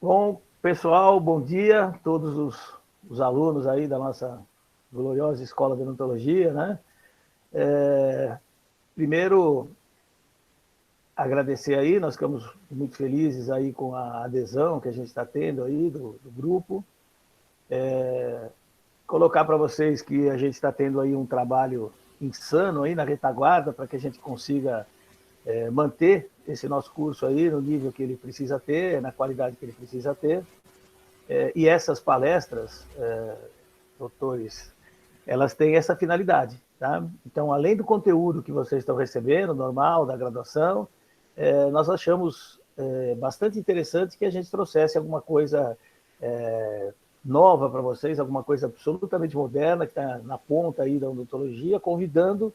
Bom, pessoal, bom dia a todos os alunos aí da nossa gloriosa Escola de Odontologia, né? Primeiro, agradecer aí, nós ficamos muito felizes aí com a adesão que a gente está tendo aí do grupo. Colocar para vocês que a gente está tendo aí um trabalho insano aí na retaguarda para que a gente consiga manter esse nosso curso aí no nível que ele precisa ter, na qualidade que ele precisa ter. E essas palestras, doutores, elas têm essa finalidade. Tá? Então, além do conteúdo que vocês estão recebendo, normal, da graduação, nós achamos bastante interessante que a gente trouxesse alguma coisa nova para vocês, alguma coisa absolutamente moderna, que está na ponta aí da odontologia, convidando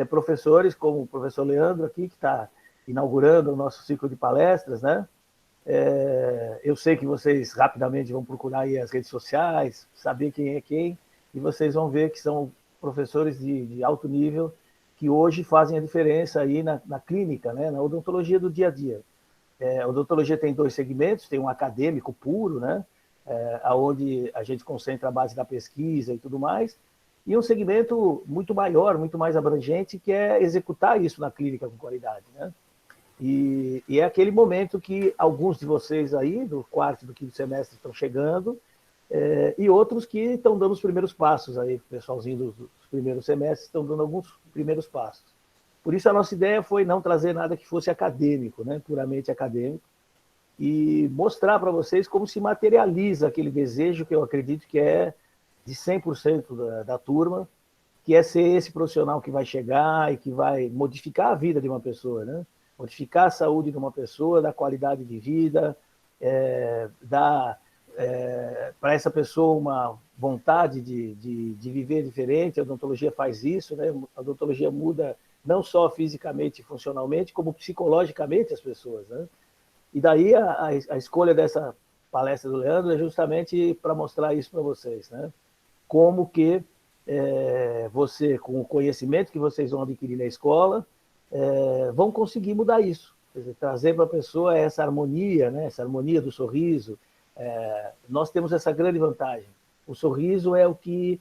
professores como o professor Leandro aqui, que está inaugurando o nosso ciclo de palestras, né? Eu sei que vocês rapidamente vão procurar aí as redes sociais, saber quem é quem, e vocês vão ver que são professores de alto nível que hoje fazem a diferença aí na clínica, né, na odontologia do dia a dia. A odontologia tem dois segmentos, tem um acadêmico puro, né, onde a gente concentra a base da pesquisa e tudo mais, e um segmento muito maior, muito mais abrangente, que é executar isso na clínica com qualidade, né? E é aquele momento que alguns de vocês aí, do quarto e do quinto semestre, estão chegando, e outros que estão dando os primeiros passos aí, o pessoalzinho dos primeiros semestres estão dando alguns primeiros passos. Por isso a nossa ideia foi não trazer nada que fosse acadêmico, né, puramente acadêmico, e mostrar para vocês como se materializa aquele desejo que eu acredito que é de 100% da turma, que é ser esse profissional que vai chegar e que vai modificar a vida de uma pessoa, né? Modificar a saúde de uma pessoa, dar qualidade de vida, dar para essa pessoa uma vontade de viver diferente. A odontologia faz isso, né? A odontologia muda não só fisicamente e funcionalmente, como psicologicamente as pessoas, né? E daí a escolha dessa palestra do Leandro é justamente para mostrar isso para vocês, né? Como que você, com o conhecimento que vocês vão adquirir na escola, vão conseguir mudar isso. Quer dizer, trazer para a pessoa essa harmonia, né? Essa harmonia do sorriso. Nós temos essa grande vantagem. O sorriso é o que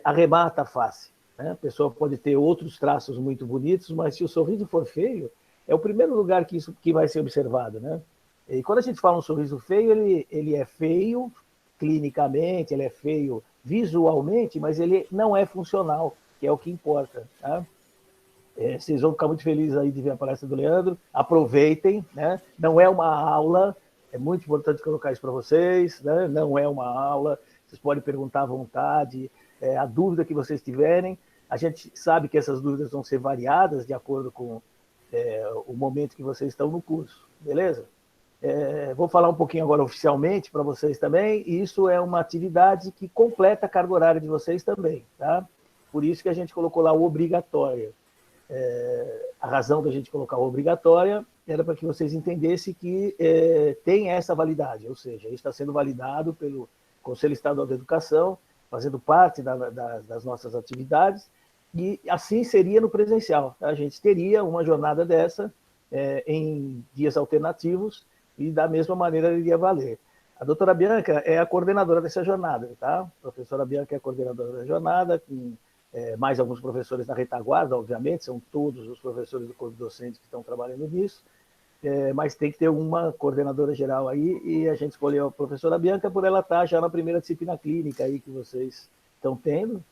arremata a face. Né? A pessoa pode ter outros traços muito bonitos, mas se o sorriso for feio, é o primeiro lugar que isso que vai ser observado. Né? E quando a gente fala um sorriso feio, ele é feio clinicamente, ele é feio visualmente, mas ele não é funcional, que é o que importa. Tá? Vocês vão ficar muito felizes aí de ver a palestra do Leandro. Aproveitem, né? Não é uma aula, é muito importante colocar isso para vocês, né? Não é uma aula, vocês podem perguntar à vontade, a dúvida que vocês tiverem. A gente sabe que essas dúvidas vão ser variadas de acordo com o momento que vocês estão no curso, beleza? Vou falar um pouquinho agora oficialmente para vocês também, e isso é uma atividade que completa a carga horária de vocês também, tá? Por isso que a gente colocou lá o obrigatório. A razão da gente colocar o obrigatória era para que vocês entendessem que tem essa validade, ou seja, isso está sendo validado pelo Conselho Estadual de Educação, fazendo parte das nossas atividades, e assim seria no presencial. Tá? A gente teria uma jornada dessa em dias alternativos, e da mesma maneira iria valer. A doutora Bianca é a coordenadora dessa jornada, tá? A professora Bianca é a coordenadora da jornada, com mais alguns professores na retaguarda, obviamente, são todos os professores do corpo docente que estão trabalhando nisso, mas tem que ter uma coordenadora geral aí, e a gente escolheu a professora Bianca por ela estar já na primeira disciplina clínica aí que vocês estão tendo,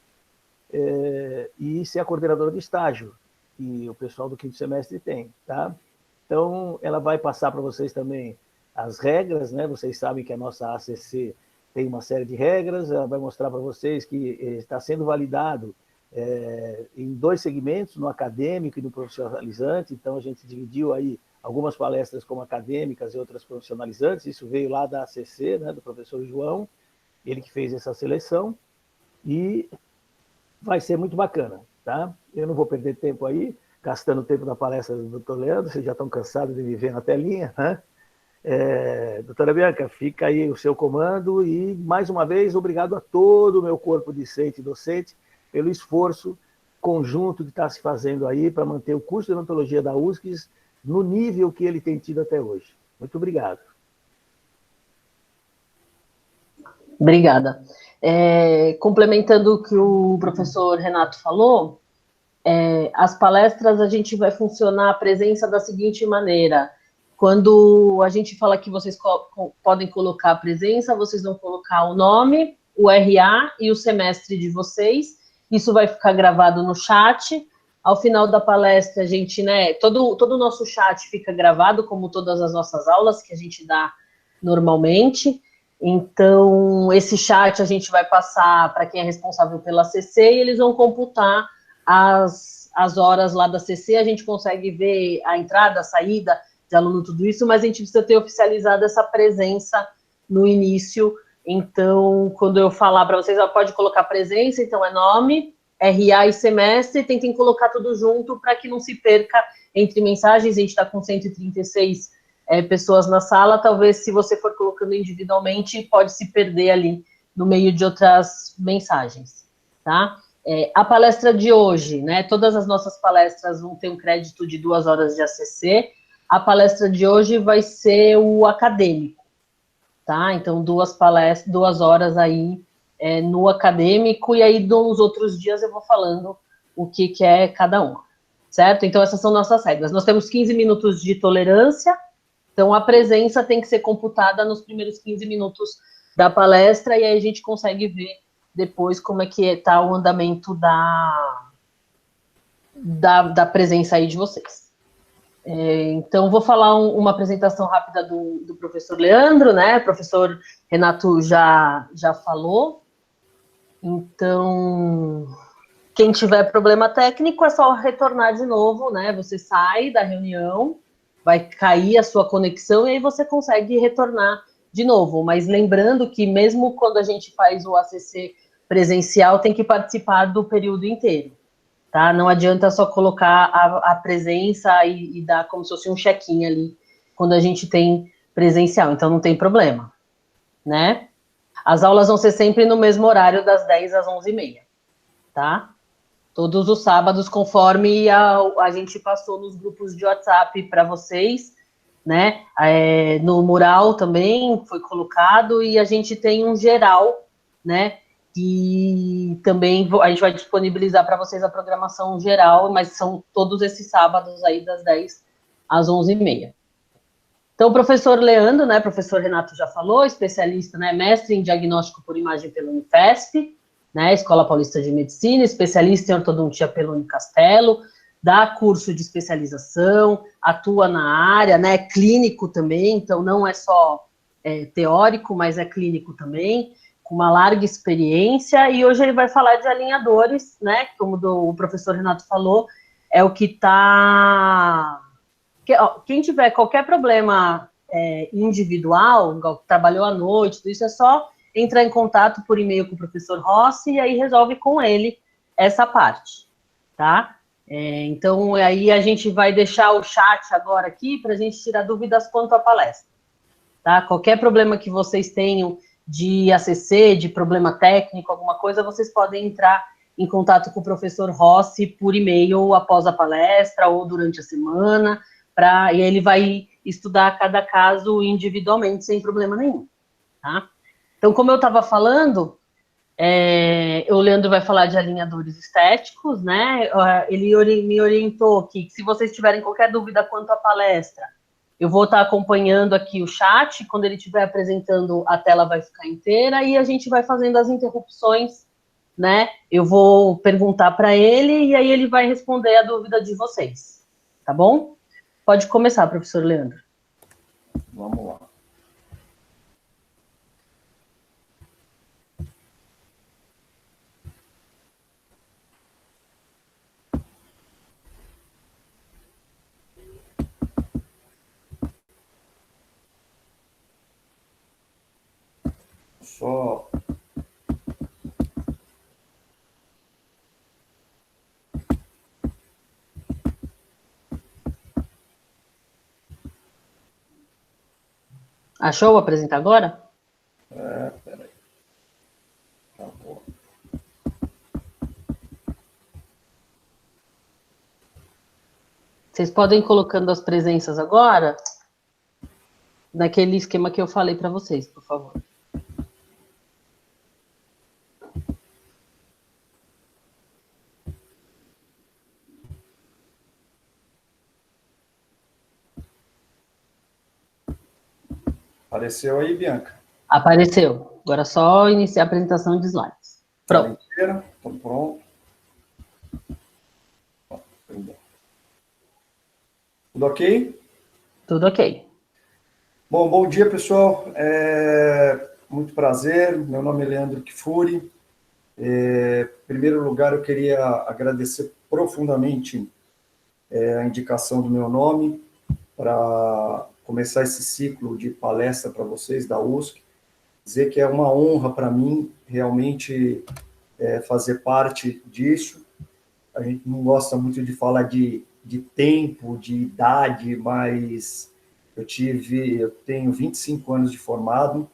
e ser a coordenadora de estágio, que o pessoal do quinto semestre tem, tá? Então, ela vai passar para vocês também as regras, né? Vocês sabem que a nossa ACC tem uma série de regras, ela vai mostrar para vocês que está sendo validado em dois segmentos, no acadêmico e no profissionalizante. Então, a gente dividiu aí algumas palestras como acadêmicas e outras profissionalizantes. Isso veio lá da ACC, né, do professor João, ele que fez essa seleção, e vai ser muito bacana, tá? Eu não vou perder tempo aí, gastando tempo na palestra do doutor Leandro, vocês já estão cansados de me ver na telinha, né? Doutora Bianca, fica aí o seu comando, e, mais uma vez, obrigado a todo o meu corpo discente e docente pelo esforço conjunto que está se fazendo aí para manter o curso de odontologia da USCS no nível que ele tem tido até hoje. Muito obrigado. Obrigada. Complementando o que o professor Renato falou, as palestras a gente vai funcionar a presença da seguinte maneira: quando a gente fala que vocês podem colocar a presença, vocês vão colocar o nome, o RA e o semestre de vocês. Isso vai ficar gravado no chat. Ao final da palestra, a gente, né, todo o nosso chat fica gravado, como todas as nossas aulas que a gente dá normalmente. Então, esse chat a gente vai passar para quem é responsável pela CC e eles vão computar as horas lá da CC. A gente consegue ver a entrada, a saída de aluno, tudo isso, mas a gente precisa ter oficializado essa presença no início. Então, quando eu falar para vocês, pode colocar presença, então é nome, RA e semestre, tentem colocar tudo junto para que não se perca entre mensagens. A gente está com 136 pessoas na sala, talvez se você for colocando individualmente, pode se perder ali no meio de outras mensagens, tá? A palestra de hoje, né, todas as nossas palestras vão ter um crédito de 2 horas de ACC. A palestra de hoje vai ser o acadêmico, tá? Então, 2 horas aí no acadêmico, e aí nos outros dias eu vou falando o que é cada uma, certo? Então, essas são nossas regras. Nós temos 15 minutos de tolerância, então a presença tem que ser computada nos primeiros 15 minutos da palestra, e aí a gente consegue ver depois como é que está o andamento da presença aí de vocês. Então, vou falar uma apresentação rápida do professor Leandro, né? O professor Renato já falou. Então, quem tiver problema técnico é só retornar de novo, né? Você sai da reunião, vai cair a sua conexão e aí você consegue retornar de novo. Mas lembrando que mesmo quando a gente faz o ACC presencial, tem que participar do período inteiro, tá? Não adianta só colocar a presença e dar como se fosse um check-in ali quando a gente tem presencial. Então, não tem problema, né? As aulas vão ser sempre no mesmo horário, das 10 às 11h30, tá? Todos os sábados, conforme a gente passou nos grupos de WhatsApp para vocês, né? No mural também foi colocado, e a gente tem um geral, né? E também a gente vai disponibilizar para vocês a programação geral, mas são todos esses sábados aí, das 10 às 11h30. Então, o professor Leandro, né, professor Renato já falou, especialista, né, mestre em diagnóstico por imagem pela Unifesp, né, Escola Paulista de Medicina, especialista em ortodontia pela Unicastelo, dá curso de especialização, atua na área, né, clínico também, então não é só teórico, mas é clínico também, com uma larga experiência, e hoje ele vai falar de alinhadores, né, como o professor Renato falou, é o que está... Quem tiver qualquer problema individual, trabalhou à noite, tudo isso, é só entrar em contato por e-mail com o professor Rossi e aí resolve com ele essa parte, tá? Então, aí a gente vai deixar o chat agora aqui para a gente tirar dúvidas quanto à palestra, tá? Qualquer problema que vocês tenham de ACC, de problema técnico, alguma coisa, vocês podem entrar em contato com o professor Rossi por e-mail após a palestra ou durante a semana, e ele vai estudar cada caso individualmente, sem problema nenhum, tá? Então, como eu estava falando, o Leandro vai falar de alinhadores estéticos, né? Ele me orientou que, se vocês tiverem qualquer dúvida quanto à palestra, eu vou estar acompanhando aqui o chat, quando ele estiver apresentando, a tela vai ficar inteira, e a gente vai fazendo as interrupções, né? Eu vou perguntar para ele, e aí ele vai responder a dúvida de vocês, tá bom? Pode começar, professor Leandro. Vamos lá. Só Achou? Vou apresentar agora? peraí. Acabou. Vocês podem ir colocando as presenças agora, naquele esquema que eu falei para vocês, por favor. Apareceu aí, Bianca? Apareceu. Agora é só iniciar a apresentação de slides. Pronto. Então, pronto. Tudo ok? Tudo ok. Bom dia, pessoal. Muito prazer. Meu nome é Leandro Kfouri. Em primeiro lugar, eu queria agradecer profundamente a indicação do meu nome para começar esse ciclo de palestra para vocês da USP. Dizer que é uma honra para mim realmente fazer parte disso. A gente não gosta muito de falar de tempo, de idade, mas eu tenho 25 anos de formado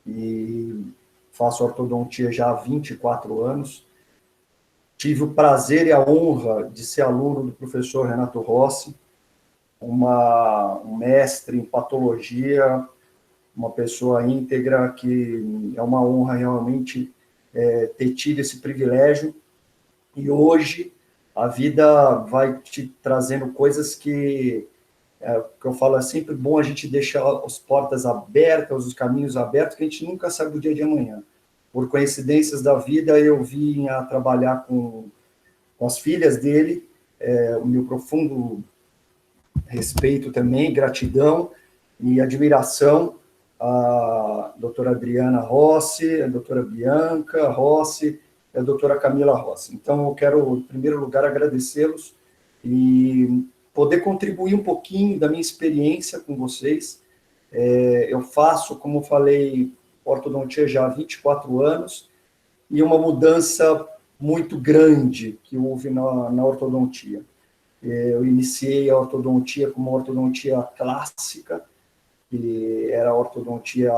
e faço ortodontia já há 24 anos. Tive o prazer e a honra de ser aluno do professor Renato Rossi, um mestre em patologia, uma pessoa íntegra, que é uma honra realmente ter tido esse privilégio. E hoje a vida vai te trazendo coisas que eu falo, é sempre bom a gente deixar as portas abertas, os caminhos abertos, que a gente nunca sabe o dia de amanhã. Por coincidências da vida, eu vim a trabalhar com as filhas dele, o meu profundo respeito também, gratidão e admiração à doutora Adriana Rossi, à doutora Bianca Rossi e à doutora Camila Rossi. Então, eu quero, em primeiro lugar, agradecê-los e poder contribuir um pouquinho da minha experiência com vocês. Eu faço, como eu falei, ortodontia já há 24 anos e uma mudança muito grande que houve na ortodontia. Eu iniciei a ortodontia como uma ortodontia clássica, que era a ortodontia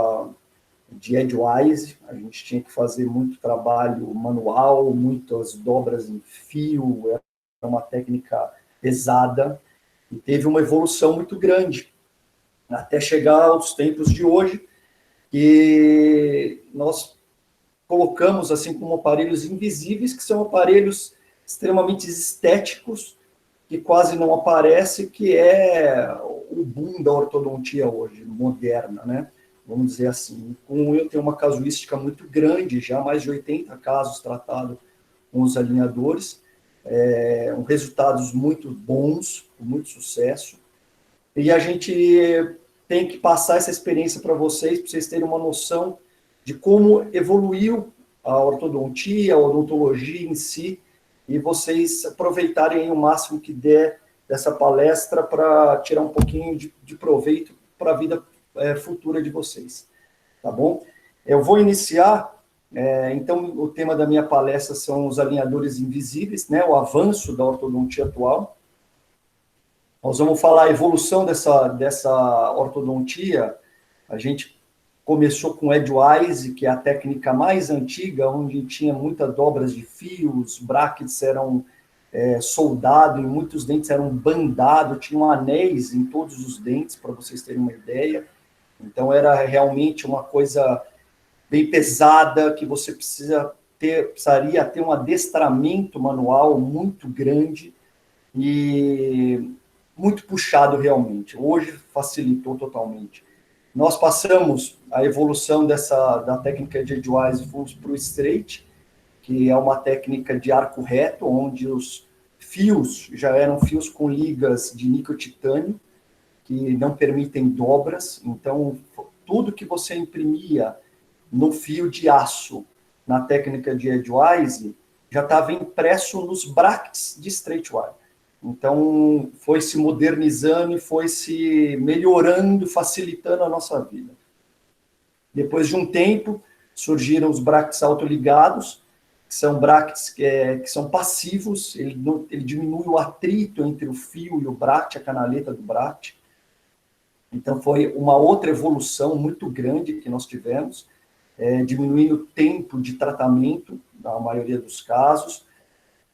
de edgewise. A gente tinha que fazer muito trabalho manual, muitas dobras em fio, era uma técnica pesada, e teve uma evolução muito grande, até chegar aos tempos de hoje, que nós colocamos assim como aparelhos invisíveis, que são aparelhos extremamente estéticos, que quase não aparece, que é o boom da ortodontia hoje, moderna, né? Vamos dizer assim. Com eu tenho uma casuística muito grande, já mais de 80 casos tratados com os alinhadores, resultados muito bons, com muito sucesso, e a gente tem que passar essa experiência para vocês terem uma noção de como evoluiu a ortodontia, a odontologia em si, e vocês aproveitarem o máximo que der dessa palestra para tirar um pouquinho de proveito para a vida futura de vocês, tá bom? Eu vou iniciar, então o tema da minha palestra são os alinhadores invisíveis, né, o avanço da ortodontia atual. Nós vamos falar a evolução dessa ortodontia. A gente começou com edgewise, que é a técnica mais antiga, onde tinha muitas dobras de fios, brackets eram soldados, e muitos dentes eram bandados, tinham anéis em todos os dentes, para vocês terem uma ideia. Então, era realmente uma coisa bem pesada, que você precisaria ter um adestramento manual muito grande e muito puxado realmente. Hoje facilitou totalmente. Nós passamos a evolução da técnica de edgewise, fomos para o straight, que é uma técnica de arco reto, onde os fios já eram fios com ligas de níquel titânio, que não permitem dobras. Então, tudo que você imprimia no fio de aço, na técnica de edgewise, já estava impresso nos brackets de straight wire. Então, foi se modernizando e foi se melhorando, facilitando a nossa vida. Depois de um tempo, surgiram os brackets autoligados, que são brackets que são passivos, ele diminui o atrito entre o fio e o bracket, a canaleta do bracket. Então, foi uma outra evolução muito grande que nós tivemos, diminuindo o tempo de tratamento, na maioria dos casos,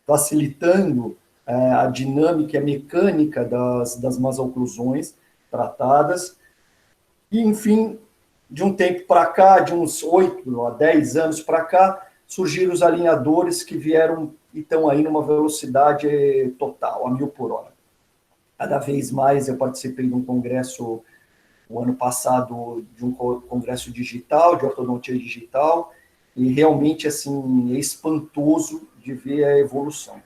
facilitando a dinâmica e a mecânica das masoclusões tratadas. E, enfim, de um tempo para cá, de uns 8 a 10 anos para cá, surgiram os alinhadores que vieram e estão aí numa velocidade total, a 1000 por hora. Cada vez mais eu participei de um congresso o ano passado de um congresso digital, de ortodontia digital, e realmente, assim, é espantoso de ver a evolução.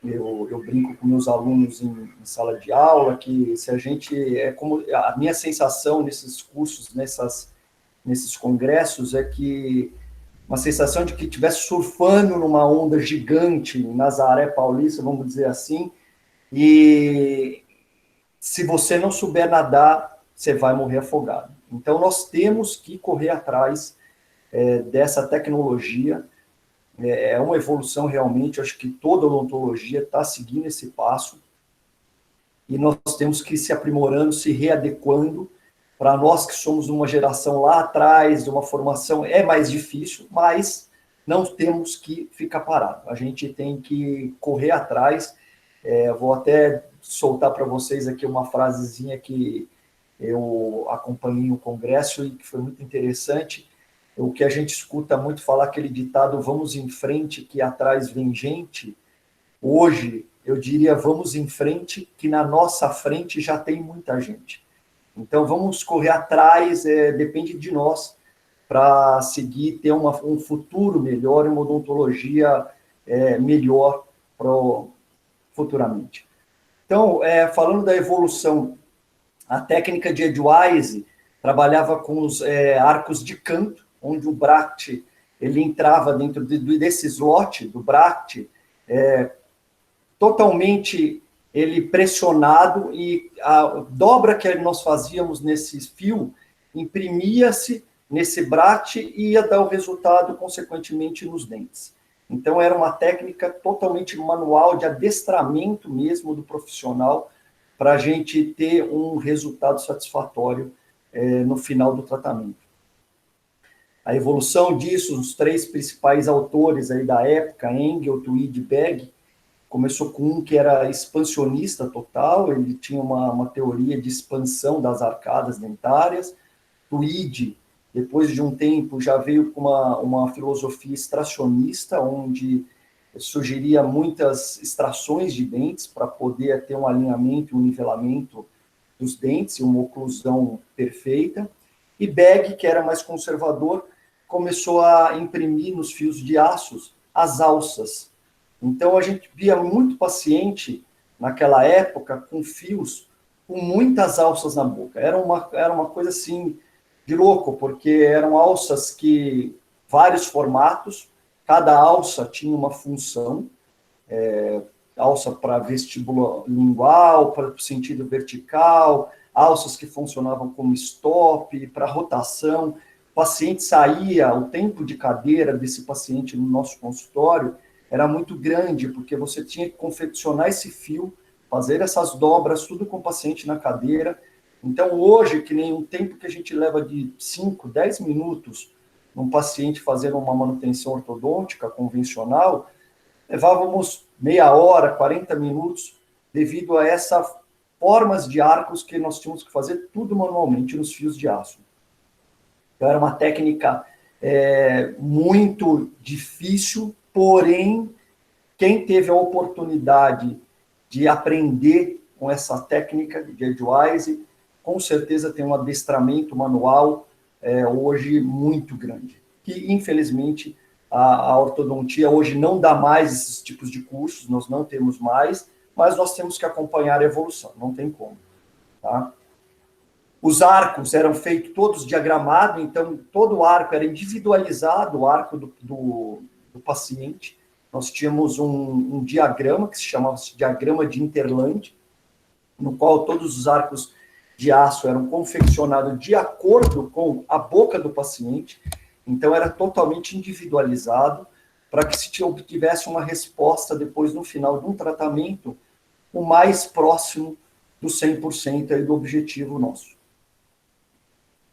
Eu brinco com meus alunos em sala de aula que se a gente, como a minha sensação nesses cursos, nesses congressos, é que uma sensação de que estivesse surfando numa onda gigante, em Nazaré Paulista, vamos dizer assim, e se você não souber nadar, você vai morrer afogado. Então, nós temos que correr atrás dessa tecnologia. É uma evolução realmente, eu acho que toda odontologia está seguindo esse passo, e nós temos que ir se aprimorando, se readequando. Para nós que somos uma geração lá atrás, de uma formação, é mais difícil, mas não temos que ficar parado. A gente tem que correr atrás. Vou até soltar para vocês aqui uma frasezinha que eu acompanhei o congresso e que foi muito interessante. O que a gente escuta muito falar, aquele ditado, vamos em frente, que atrás vem gente. Hoje, eu diria, vamos em frente, que na nossa frente já tem muita gente. Então, vamos correr atrás, depende de nós, para seguir, ter um futuro melhor, uma odontologia melhor futuramente. Então, falando da evolução, a técnica de Edgewise trabalhava com os arcos de canto, onde o bract ele entrava dentro desse slot do bract, totalmente ele pressionado, e a dobra que nós fazíamos nesse fio imprimia-se nesse bract e ia dar o resultado, consequentemente, nos dentes. Então, era uma técnica totalmente manual, de adestramento mesmo do profissional, para a gente ter um resultado satisfatório no final do tratamento. A evolução disso, os três principais autores aí da época, Engel, Tweed e Begg, começou com um que era expansionista total, ele tinha uma teoria de expansão das arcadas dentárias. Tweed, depois de um tempo, já veio com uma filosofia extracionista, onde sugeria muitas extrações de dentes para poder ter um alinhamento e um nivelamento dos dentes e uma oclusão perfeita. E Begg, que era mais conservador, começou a imprimir nos fios de aços as alças. Então, a gente via muito paciente, naquela época, com fios com muitas alças na boca. Era uma coisa, assim, de louco, porque eram alças que, vários formatos, cada alça tinha uma função, alça para vestíbulo lingual, para o sentido vertical, alças que funcionavam como stop, para rotação. O paciente saía, o tempo de cadeira desse paciente no nosso consultório era muito grande, porque você tinha que confeccionar esse fio, fazer essas dobras, tudo com o paciente na cadeira. Então, hoje, que nem um tempo que a gente leva de 5, 10 minutos num paciente fazendo uma manutenção ortodôntica convencional, levávamos meia hora, 40 minutos, devido a essas formas de arcos que nós tínhamos que fazer tudo manualmente nos fios de aço. Então, era uma técnica muito difícil, porém, quem teve a oportunidade de aprender com essa técnica de Edgewise, com certeza tem um adestramento manual hoje muito grande. Que, infelizmente, a ortodontia hoje não dá mais esses tipos de cursos, nós não temos mais, mas nós temos que acompanhar a evolução, não tem como. Tá? Os arcos eram feitos todos diagramados, então todo o arco era individualizado, o arco do paciente. Nós tínhamos um diagrama que se chamava diagrama de Interland, no qual todos os arcos de aço eram confeccionados de acordo com a boca do paciente, então era totalmente individualizado, para que se obtivesse uma resposta depois, no final de um tratamento, o mais próximo do 100% aí do objetivo nosso.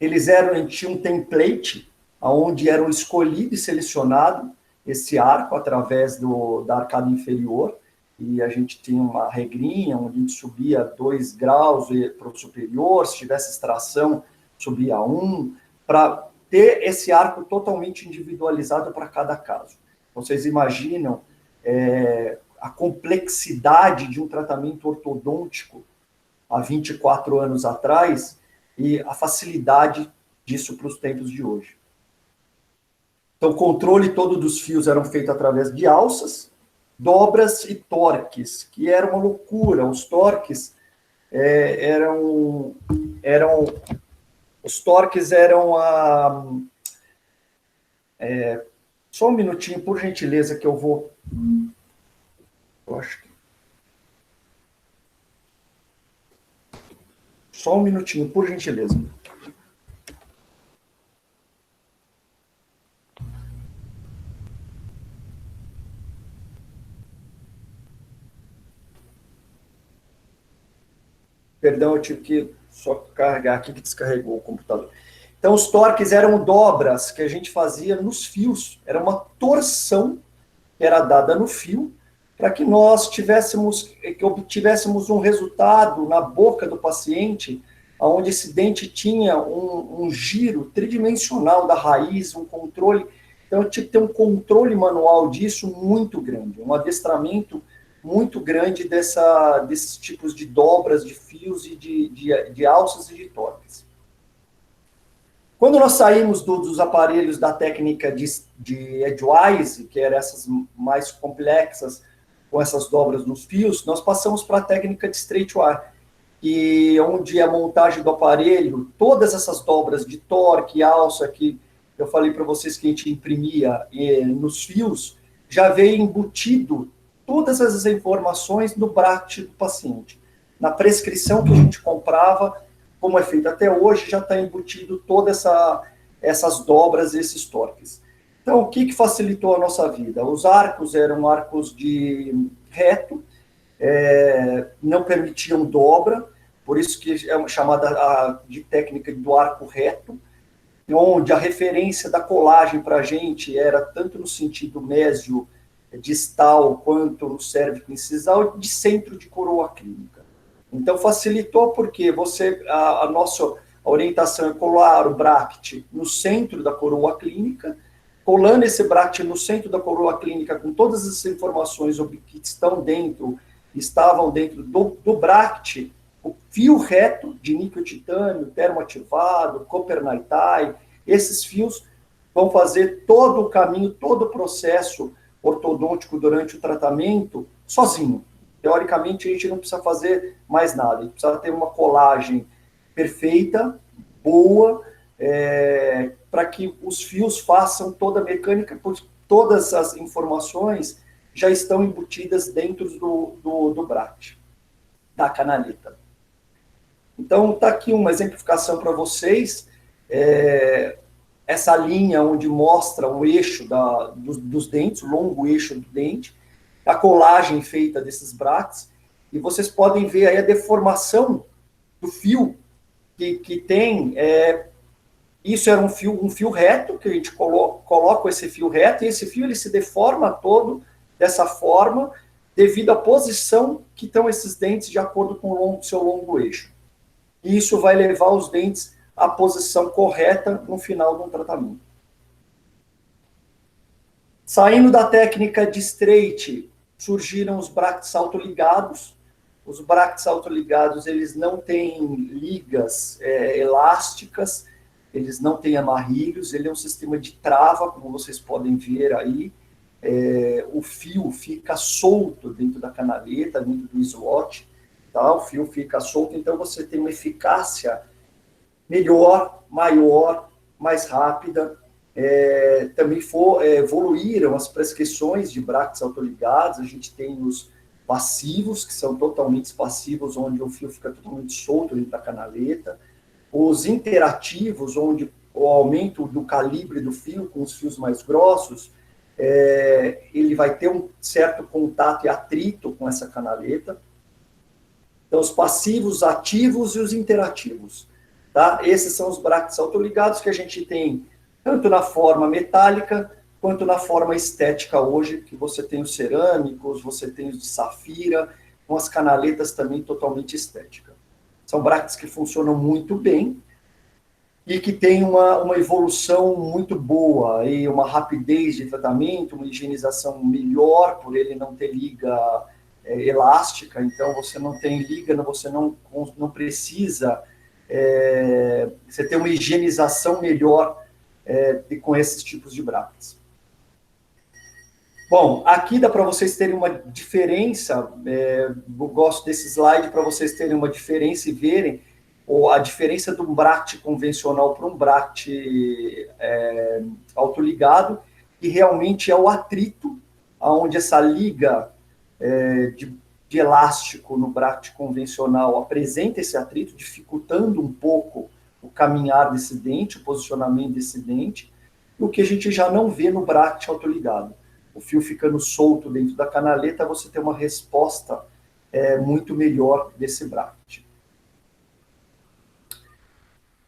Eles tinham um template, onde eram escolhido e selecionado esse arco através da arcada inferior, e a gente tinha uma regrinha, onde a gente subia 2 graus para o superior, se tivesse extração, subia 1, para ter esse arco totalmente individualizado para cada caso. Vocês imaginam a complexidade de um tratamento ortodôntico há 24 anos atrás, e a facilidade disso para os tempos de hoje. Então, o controle todo dos fios eram feito através de alças, dobras e torques, que era uma loucura. Os torques só um minutinho, por gentileza, que eu vou... Eu acho que... Só um minutinho, por gentileza. Perdão, eu tive que só carregar aqui que descarregou o computador. Então, os torques eram dobras que a gente fazia nos fios. Era uma torção que era dada no fio para que nós obtivéssemos um resultado na boca do paciente, onde esse dente tinha um giro tridimensional da raiz, um controle. Então, eu tinha que ter um controle manual disso muito grande, um adestramento muito grande desses tipos de dobras de fios e de alças e de torques. Quando nós saímos dos aparelhos da técnica de edgewise, que eram essas mais complexas, com essas dobras nos fios, nós passamos para a técnica de straightwire, onde a montagem do aparelho, todas essas dobras de torque, alça, que eu falei para vocês que a gente imprimia nos fios, já veio embutido todas as informações no bracket do paciente. Na prescrição que a gente comprava, como é feito até hoje, já está embutido todas essas dobras, esses torques. Então, o que facilitou a nossa vida? Os arcos eram arcos de reto, não permitiam dobra, por isso que é chamada de técnica do arco reto, onde a referência da colagem para a gente era tanto no sentido mésio distal quanto no cérvico incisal de centro de coroa clínica. Então, facilitou porque a nossa orientação é colar o bracket no centro da coroa clínica, colando esse bracket no centro da coroa clínica com todas as informações que estavam dentro do bracket, o fio reto de níquel titânio, termoativado, copper nitride, esses fios vão fazer todo o caminho, todo o processo ortodôntico durante o tratamento sozinho. Teoricamente, a gente não precisa fazer mais nada, a gente precisa ter uma colagem perfeita, boa, para que os fios façam toda a mecânica, porque todas as informações já estão embutidas dentro do bracket, da canaleta. Então, está aqui uma exemplificação para vocês, essa linha onde mostra o eixo dos dentes, o longo eixo do dente, a colagem feita desses brackets, e vocês podem ver aí a deformação do fio que tem. Isso era um fio reto, que a gente coloca esse fio reto, e esse fio ele se deforma todo dessa forma, devido à posição que estão esses dentes de acordo com o seu longo eixo. E isso vai levar os dentes à posição correta no final do tratamento. Saindo da técnica de straight, surgiram os brackets autoligados. Os brackets autoligados, eles não têm ligas elásticas, eles não têm amarrilhos, ele é um sistema de trava, como vocês podem ver aí. O fio fica solto dentro da canaleta, dentro do slot, tá? O fio fica solto, então você tem uma eficácia melhor, maior, mais rápida. Também evoluíram as prescrições de brackets autoligados, a gente tem os passivos, que são totalmente passivos, onde o fio fica totalmente solto dentro da canaleta, os interativos, onde o aumento do calibre do fio com os fios mais grossos, ele vai ter um certo contato e atrito com essa canaleta. Então, os passivos, ativos e os interativos. Tá? Esses são os brackets autoligados que a gente tem tanto na forma metálica quanto na forma estética hoje, que você tem os cerâmicos, você tem os de safira, com as canaletas também totalmente estéticas. São brackets que funcionam muito bem e que têm uma evolução muito boa, e uma rapidez de tratamento, uma higienização melhor, por ele não ter liga elástica, então você não tem liga, você não precisa você ter uma higienização melhor com esses tipos de bractes. Bom, aqui dá para vocês terem uma diferença, eu gosto desse slide para vocês terem uma diferença e verem a diferença de um bract convencional para um bract autoligado, que realmente é o atrito, onde essa liga de elástico no bract convencional apresenta esse atrito, dificultando um pouco o caminhar desse dente, o posicionamento desse dente, o que a gente já não vê no bract autoligado. O fio ficando solto dentro da canaleta, você tem uma resposta muito melhor desse bract.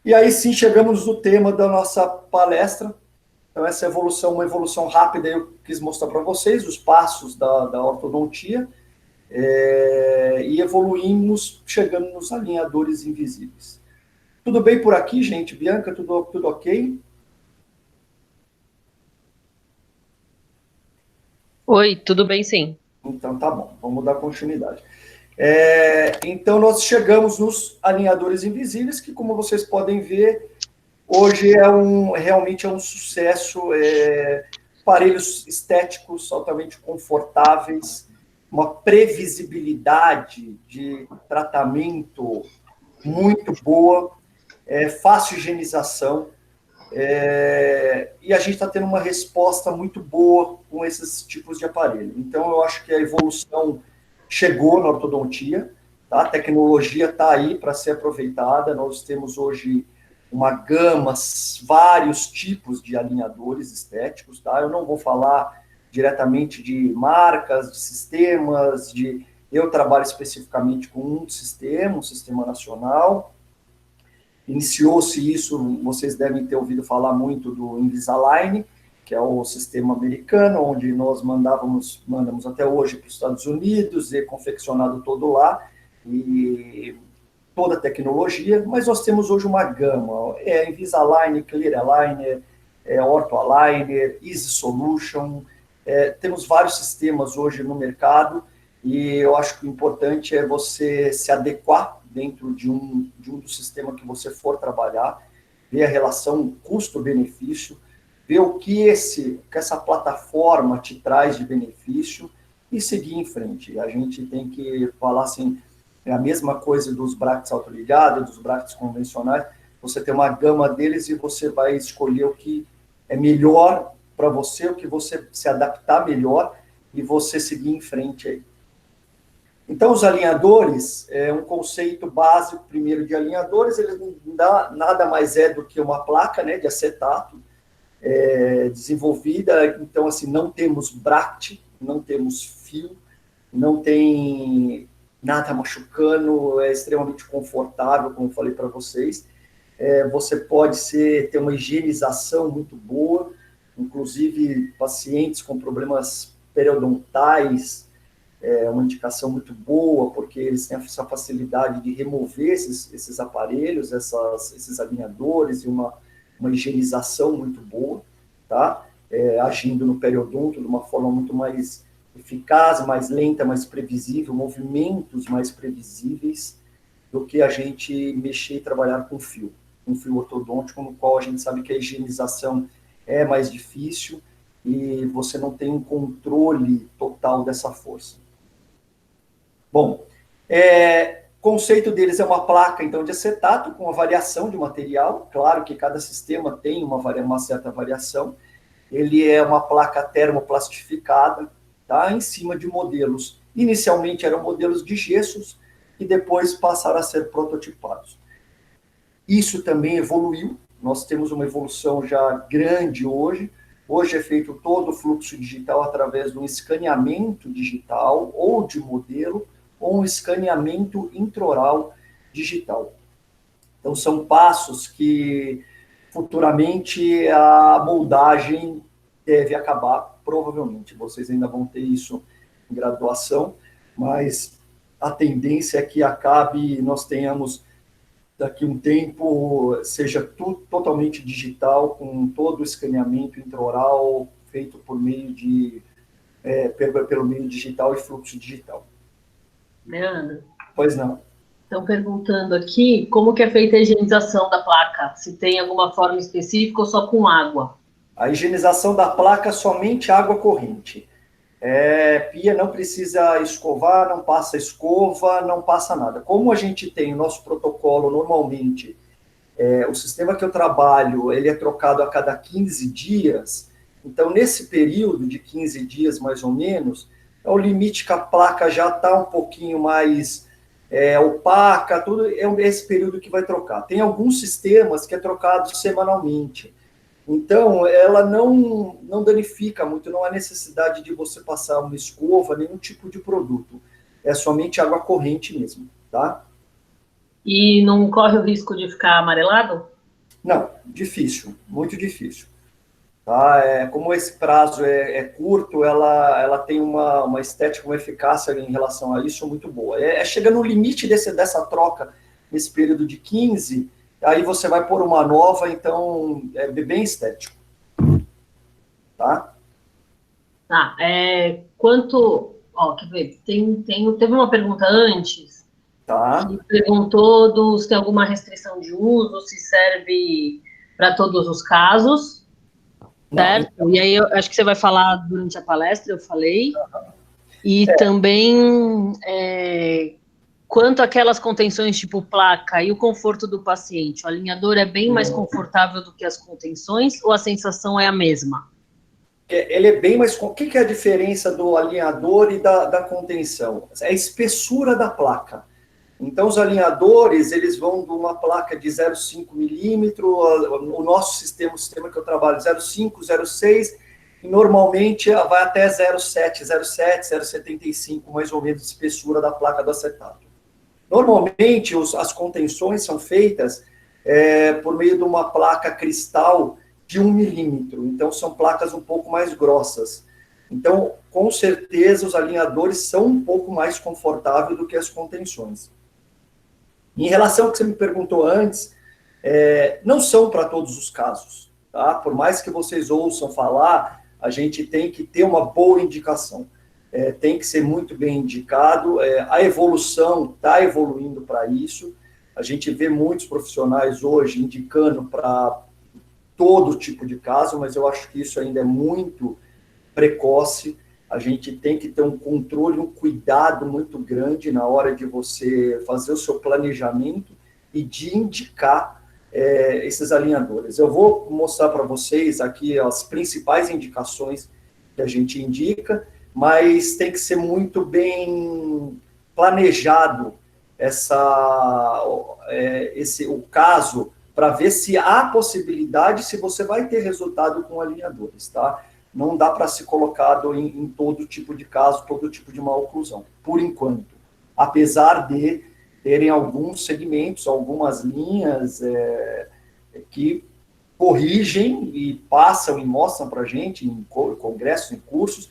E aí sim, chegamos no tema da nossa palestra. Então, essa evolução, uma evolução rápida, eu quis mostrar para vocês os passos da ortodontia, e evoluímos, chegando nos alinhadores invisíveis. Tudo bem por aqui, gente? Bianca, tudo ok? Oi, tudo bem, sim. Então, tá bom, vamos dar continuidade. Então, nós chegamos nos alinhadores invisíveis, que, como vocês podem ver, hoje realmente é um sucesso, aparelhos estéticos altamente confortáveis, uma previsibilidade de tratamento muito boa, fácil higienização, e a gente está tendo uma resposta muito boa com esses tipos de aparelho. Então, eu acho que a evolução chegou na ortodontia, tá? A tecnologia está aí para ser aproveitada. Nós temos hoje uma gama, vários tipos de alinhadores estéticos, tá? Eu não vou falar diretamente de marcas, de sistemas, eu trabalho especificamente com um sistema nacional. Iniciou-se isso, vocês devem ter ouvido falar muito do Invisalign, que é o sistema americano, onde nós mandamos até hoje para os Estados Unidos, e confeccionado todo lá, e toda a tecnologia, mas nós temos hoje uma gama, Invisalign, Clear Aligner, Ortho Aligner, Easy Solution, temos vários sistemas hoje no mercado, e eu acho que o importante é você se adequar dentro de um dos sistemas que você for trabalhar, ver a relação custo-benefício, ver o que essa plataforma te traz de benefício e seguir em frente. A gente tem que falar assim, é a mesma coisa dos bracts autoligados, dos bracts convencionais, você tem uma gama deles e você vai escolher o que é melhor para você, o que você se adaptar melhor e você seguir em frente aí. Então, os alinhadores, um conceito básico, primeiro, de alinhadores, eles nada mais do que uma placa, né, de acetato desenvolvida. Então, assim, não temos bract, não temos fio, não tem nada machucando, é extremamente confortável, como eu falei para vocês. Você pode ter uma higienização muito boa, inclusive pacientes com problemas periodontais, uma indicação muito boa, porque eles têm essa facilidade de remover esses aparelhos, esses alinhadores, e uma higienização muito boa, tá? Agindo no periodonto de uma forma muito mais eficaz, mais lenta, mais previsível, movimentos mais previsíveis do que a gente mexer e trabalhar com fio ortodôntico, no qual a gente sabe que a higienização é mais difícil e você não tem um controle total dessa força. Bom, conceito deles é uma placa, então, de acetato com a variação de material. Claro que cada sistema tem uma certa variação. Ele é uma placa termoplastificada, tá? Em cima de modelos. Inicialmente eram modelos de gessos e depois passaram a ser prototipados. Isso também evoluiu. Nós temos uma evolução já grande hoje. Hoje é feito todo o fluxo digital através de um escaneamento digital ou de modelo, ou um escaneamento intraoral digital. Então, são passos que futuramente a moldagem deve acabar, provavelmente. Vocês ainda vão ter isso em graduação, mas a tendência é que acabe e nós tenhamos, daqui a um tempo, seja tudo totalmente digital, com todo o escaneamento intraoral feito por meio pelo meio digital e fluxo digital. Leandro? Pois não. Estão perguntando aqui como que é feita a higienização da placa, se tem alguma forma específica ou só com água. A higienização da placa, somente água corrente. Pia não precisa escovar, não passa escova, não passa nada. Como a gente tem o nosso protocolo normalmente, o sistema que eu trabalho, ele é trocado a cada 15 dias, então nesse período de 15 dias mais ou menos, é o limite que a placa já está um pouquinho mais opaca, tudo é esse período que vai trocar. Tem alguns sistemas que é trocado semanalmente. Então, ela não danifica muito, não há necessidade de você passar uma escova, nenhum tipo de produto. É somente água corrente mesmo, tá? E não corre o risco de ficar amarelado? Não, difícil, muito difícil. Tá? Como esse prazo é curto, ela tem uma estética, uma eficácia em relação a isso muito boa. Chega no limite dessa troca, nesse período de 15, aí você vai pôr uma nova, então é bem estético. Tá? Tá, quanto... Ó, quer ver, teve uma pergunta antes, Tá. que perguntou se tem alguma restrição de uso, se serve para todos os casos, certo? Não. E aí, eu acho que você vai falar durante a palestra, eu falei. E também, quanto àquelas contenções tipo placa e o conforto do paciente, o alinhador é bem mais confortável do que as contenções ou a sensação é a mesma? Ele é bem mais... O que é a diferença do alinhador e da contenção? É a espessura da placa. Então, os alinhadores, eles vão de uma placa de 0,5 milímetro, o nosso sistema, o sistema que eu trabalho, 0,5, 0,6, e normalmente vai até 0,7, 0,7, 0,75, mais ou menos, de espessura da placa do acetato. Normalmente, as contenções são feitas por meio de uma placa cristal de 1 milímetro, então são placas um pouco mais grossas. Então, com certeza, os alinhadores são um pouco mais confortáveis do que as contenções. Em relação ao que você me perguntou antes, não são para todos os casos, tá? Por mais que vocês ouçam falar, a gente tem que ter uma boa indicação. Tem que ser muito bem indicado. A evolução está evoluindo para isso. A gente vê muitos profissionais hoje indicando para todo tipo de caso, mas eu acho que isso ainda é muito precoce. A gente tem que ter um controle, um cuidado muito grande na hora de você fazer o seu planejamento e de indicar esses alinhadores. Eu vou mostrar para vocês aqui as principais indicações que a gente indica, mas tem que ser muito bem planejado o caso, para ver se há possibilidade, se você vai ter resultado com alinhadores, tá? Não dá para ser colocado em todo tipo de caso, todo tipo de maloclusão, por enquanto. Apesar de terem alguns segmentos, algumas linhas que corrigem e passam e mostram para a gente em congressos, em cursos,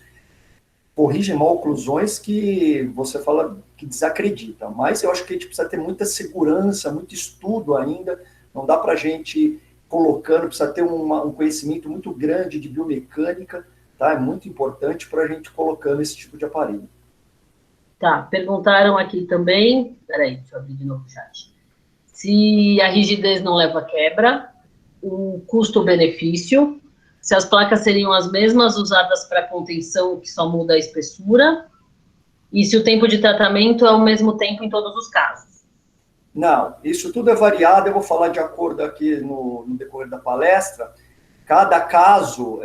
corrigem maloclusões que você fala que desacredita. Mas eu acho que a gente precisa ter muita segurança, muito estudo ainda. Não dá para a gente colocando, precisa ter um conhecimento muito grande de biomecânica, tá? É muito importante para a gente colocando esse tipo de aparelho. Tá, perguntaram aqui também, peraí, deixa eu abrir de novo o chat. Se a rigidez não leva a quebra, o custo-benefício, se as placas seriam as mesmas usadas para contenção, que só muda a espessura, e se o tempo de tratamento é o mesmo tempo em todos os casos. Não, isso tudo é variado, eu vou falar de acordo aqui no decorrer da palestra. Cada caso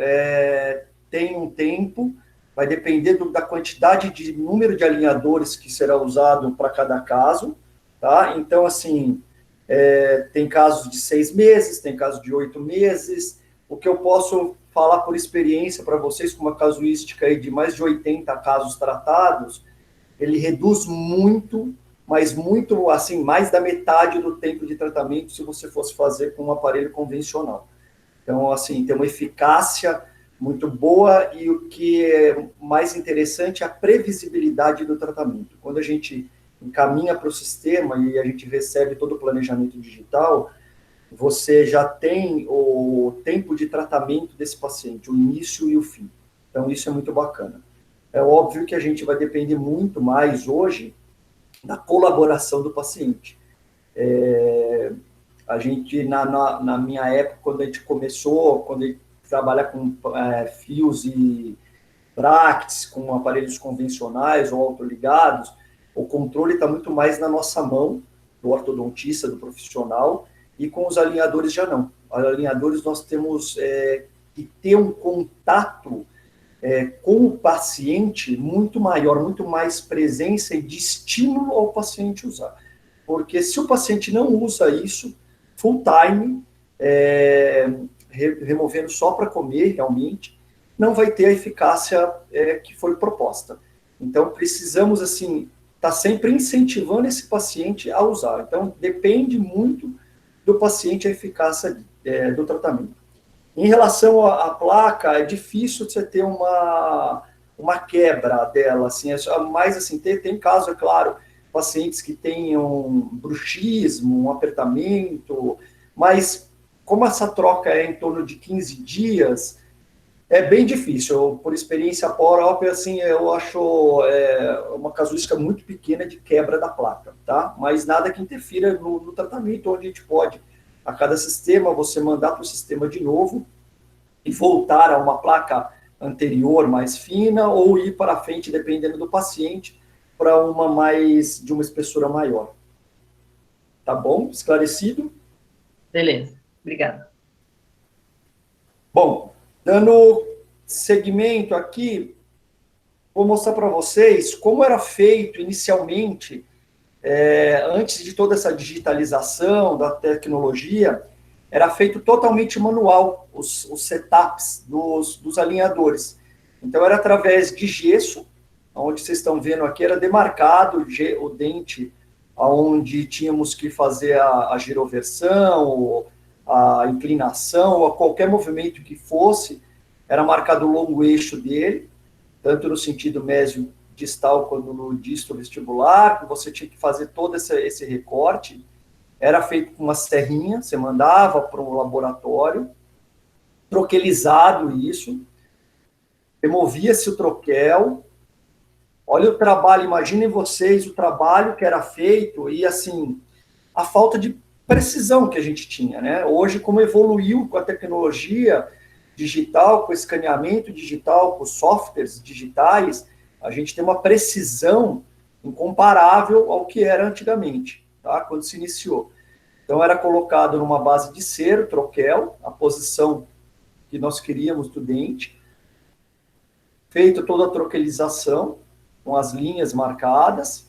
tem um tempo, vai depender da quantidade de número de alinhadores que será usado para cada caso, tá? Então, assim, tem casos de 6 meses, tem casos de 8 meses. O que eu posso falar por experiência para vocês, com uma casuística aí de mais de 80 casos tratados, ele reduz muito, mas muito, assim, mais da metade do tempo de tratamento se você fosse fazer com um aparelho convencional. Então, assim, tem uma eficácia muito boa e o que é mais interessante é a previsibilidade do tratamento. Quando a gente encaminha para o sistema e a gente recebe todo o planejamento digital, você já tem o tempo de tratamento desse paciente, o início e o fim. Então, isso é muito bacana. É óbvio que a gente vai depender muito mais hoje da colaboração do paciente. A gente, na minha época, quando a gente começou, quando a gente trabalha com fios e brackets, com aparelhos convencionais ou autoligados, o controle está muito mais na nossa mão, do ortodontista, do profissional, e com os alinhadores já não. Os alinhadores nós temos que ter um contato com o paciente muito maior, muito mais presença e de estímulo ao paciente usar. Porque se o paciente não usa isso, full time, removendo só para comer realmente, não vai ter a eficácia que foi proposta. Então, precisamos, assim, estar sempre incentivando esse paciente a usar. Então, depende muito do paciente a eficácia do tratamento. Em relação à placa, é difícil você ter uma quebra dela, assim, mas, assim, tem casos, é claro, pacientes que tenham bruxismo, um apertamento, mas como essa troca é em torno de 15 dias, é bem difícil. Por experiência própria, assim, eu acho uma casuística muito pequena de quebra da placa, tá? Mas nada que interfira no tratamento, onde a gente pode, a cada sistema, você mandar para o sistema de novo e voltar a uma placa anterior mais fina ou ir para frente, dependendo do paciente, para de uma espessura maior. Tá bom? Esclarecido? Beleza, obrigada. Bom, dando seguimento aqui, vou mostrar para vocês como era feito inicialmente, antes de toda essa digitalização da tecnologia, era feito totalmente manual, os setups dos alinhadores. Então, era através de gesso, onde vocês estão vendo aqui, era demarcado o dente, onde tínhamos que fazer a giroversão, a inclinação, ou a qualquer movimento que fosse, era marcado o longo eixo dele, tanto no sentido mesio-distal quanto no disto-vestibular, que você tinha que fazer todo esse recorte. Era feito com uma serrinha, você mandava para um laboratório, troquelizado isso, removia-se o troquel. Olha o trabalho, imaginem vocês o trabalho que era feito e, assim, a falta de precisão que a gente tinha, né? Hoje, como evoluiu com a tecnologia digital, com o escaneamento digital, com softwares digitais, a gente tem uma precisão incomparável ao que era antigamente, tá? Quando se iniciou. Então, era colocado numa base de cera, troquel, a posição que nós queríamos do dente, feita toda a troquelização, com as linhas marcadas,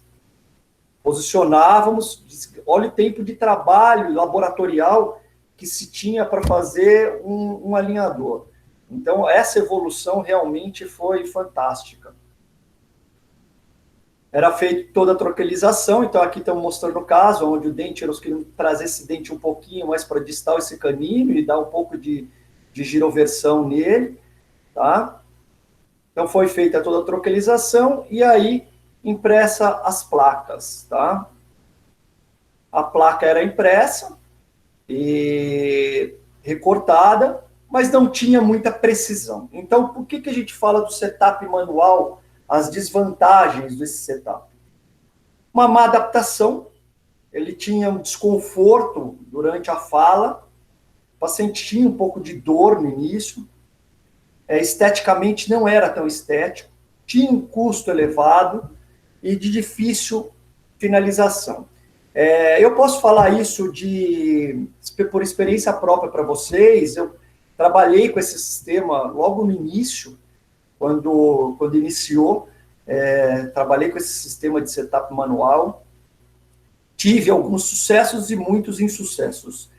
posicionávamos, olha o tempo de trabalho laboratorial que se tinha para fazer um alinhador. Então, essa evolução realmente foi fantástica. Era feita toda a troquelização, então aqui estamos mostrando o caso, onde o dente, nós queríamos trazer esse dente um pouquinho mais para distal esse canino e dar um pouco de giroversão nele, tá? Então, foi feita toda a troquelização e aí impressa as placas, tá? A placa era impressa e recortada, mas não tinha muita precisão. Então, por que a gente fala do setup manual, as desvantagens desse setup? Uma má adaptação, ele tinha um desconforto durante a fala, o paciente tinha um pouco de dor no início, esteticamente não era tão estético, tinha um custo elevado e de difícil finalização. Eu posso falar isso por experiência própria para vocês. Eu trabalhei com esse sistema logo no início, quando iniciou, trabalhei com esse sistema de setup manual, tive alguns sucessos e muitos insucessos.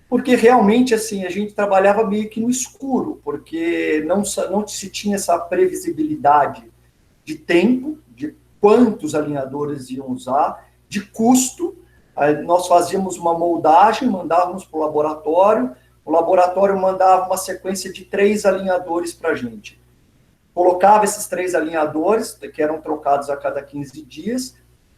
Porque realmente, assim, a gente trabalhava meio que no escuro, porque não se tinha essa previsibilidade de tempo, de quantos alinhadores iam usar, de custo. Nós fazíamos uma moldagem, mandávamos para o laboratório mandava uma sequência de 3 alinhadores para a gente. Colocava esses 3 alinhadores, que eram trocados a cada 15 dias.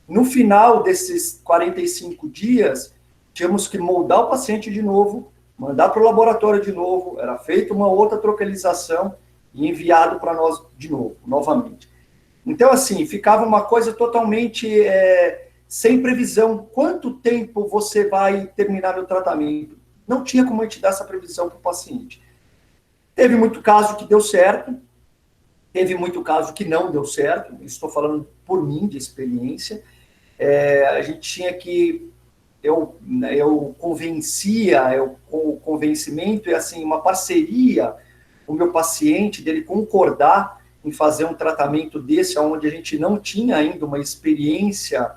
No final desses 45 dias, tínhamos que moldar o paciente de novo, mandar para o laboratório de novo, era feita uma outra troquelização e enviado para nós de novo, novamente. Então, assim, ficava uma coisa totalmente sem previsão. Quanto tempo você vai terminar meu tratamento? Não tinha como a gente dar essa previsão para o paciente. Teve muito caso que deu certo, teve muito caso que não deu certo, estou falando por mim, de experiência. A gente tinha que... Eu convencia, o convencimento é assim, uma parceria, o meu paciente, dele concordar em fazer um tratamento desse, onde a gente não tinha ainda uma experiência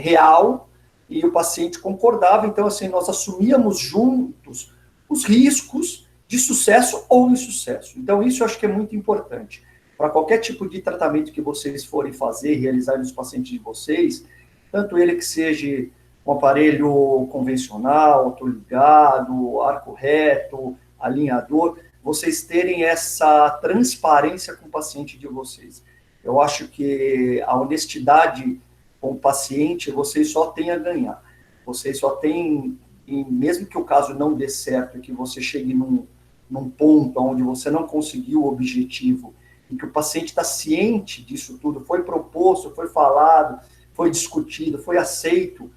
real, e o paciente concordava. Então, assim, nós assumíamos juntos os riscos de sucesso ou insucesso. Então, isso eu acho que é muito importante. Para qualquer tipo de tratamento que vocês forem fazer, realizar nos pacientes de vocês, tanto ele que seja um aparelho convencional, autoligado, arco reto, alinhador, vocês terem essa transparência com o paciente de vocês. Eu acho que a honestidade com o paciente, vocês só têm a ganhar. Vocês só têm, mesmo que o caso não dê certo, que você chegue num ponto onde você não conseguiu o objetivo, e que o paciente está ciente disso tudo, foi proposto, foi falado, foi discutido, foi aceito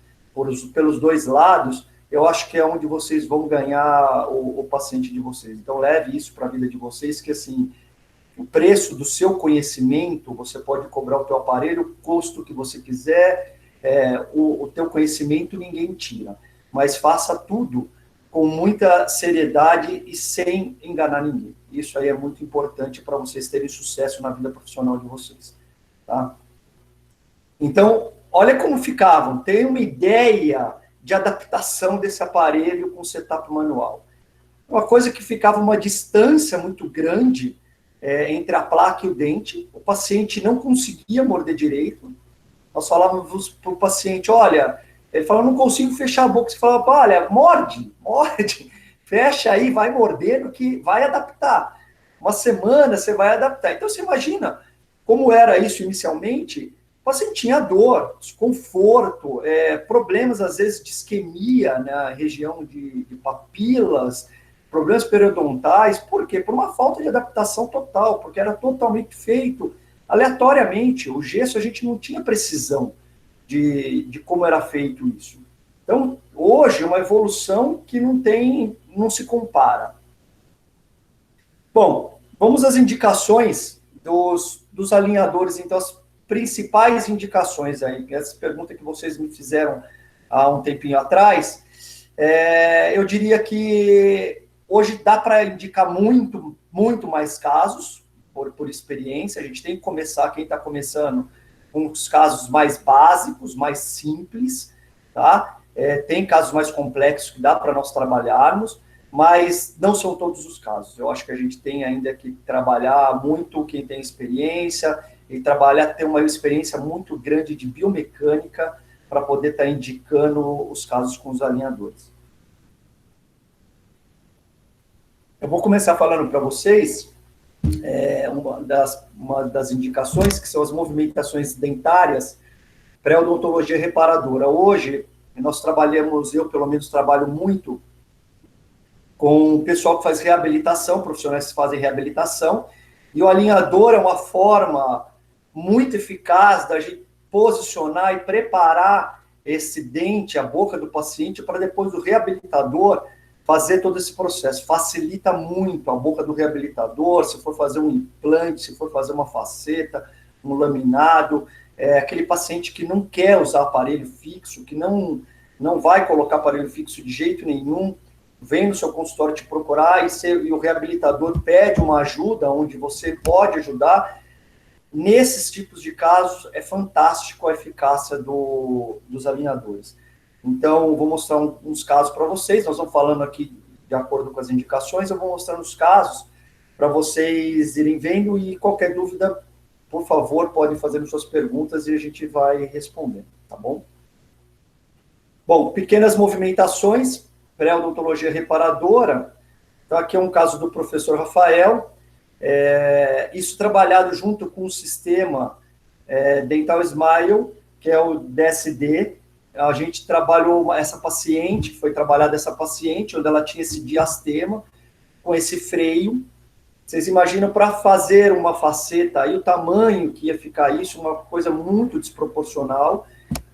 pelos dois lados, eu acho que é onde vocês vão ganhar o paciente de vocês. Então, leve isso para a vida de vocês, que assim, o preço do seu conhecimento, você pode cobrar o teu aparelho, o custo que você quiser, o teu conhecimento ninguém tira. Mas faça tudo com muita seriedade e sem enganar ninguém. Isso aí é muito importante para vocês terem sucesso na vida profissional de vocês. Tá? Então, olha como ficavam. Tem uma ideia de adaptação desse aparelho com setup manual. Uma coisa que ficava uma distância muito grande entre a placa e o dente. O paciente não conseguia morder direito. Nós falávamos para o paciente, olha, ele falou, não consigo fechar a boca. Você falava, olha, morde, fecha aí, vai mordendo que vai adaptar. Uma semana você vai adaptar. Então, você imagina como era isso inicialmente. O paciente tinha dor, desconforto, problemas, às vezes, de isquemia na região de papilas, problemas periodontais. Por quê? Por uma falta de adaptação total, porque era totalmente feito aleatoriamente. O gesso, a gente não tinha precisão de como era feito isso. Então, hoje, uma evolução que não se compara. Bom, vamos às indicações dos alinhadores, então, as principais indicações aí, essa pergunta que vocês me fizeram há um tempinho atrás, eu diria que hoje dá para indicar muito, muito mais casos, por experiência. A gente tem que começar, quem está começando, com os casos mais básicos, mais simples, tá? Tem casos mais complexos que dá para nós trabalharmos, mas não são todos os casos. Eu acho que a gente tem ainda que trabalhar muito quem tem experiência, e trabalhar, ter uma experiência muito grande de biomecânica para poder estar indicando os casos com os alinhadores. Eu vou começar falando para vocês uma das indicações, que são as movimentações dentárias pré-odontologia reparadora. Hoje, nós trabalhamos, eu pelo menos trabalho muito com o pessoal que faz reabilitação, profissionais que fazem reabilitação, e o alinhador é uma forma muito eficaz da gente posicionar e preparar esse dente, a boca do paciente, para depois o reabilitador fazer todo esse processo. Facilita muito a boca do reabilitador, se for fazer um implante, se for fazer uma faceta, um laminado, aquele paciente que não quer usar aparelho fixo, que não vai colocar aparelho fixo de jeito nenhum, vem no seu consultório te procurar e o reabilitador pede uma ajuda, onde você pode ajudar. Nesses tipos de casos, é fantástico a eficácia dos alinhadores. Então, vou mostrar uns casos para vocês. Nós vamos falando aqui de acordo com as indicações, eu vou mostrando os casos para vocês irem vendo, e qualquer dúvida, por favor, podem fazer suas perguntas e a gente vai respondendo, tá bom? Bom, pequenas movimentações, pré-odontologia reparadora. Então, aqui é um caso do professor Rafael. Isso trabalhado junto com o sistema Dental Smile, que é o DSD. A gente trabalhou essa paciente, foi trabalhada essa paciente, onde ela tinha esse diastema, com esse freio. Vocês imaginam, para fazer uma faceta, aí o tamanho que ia ficar isso, uma coisa muito desproporcional.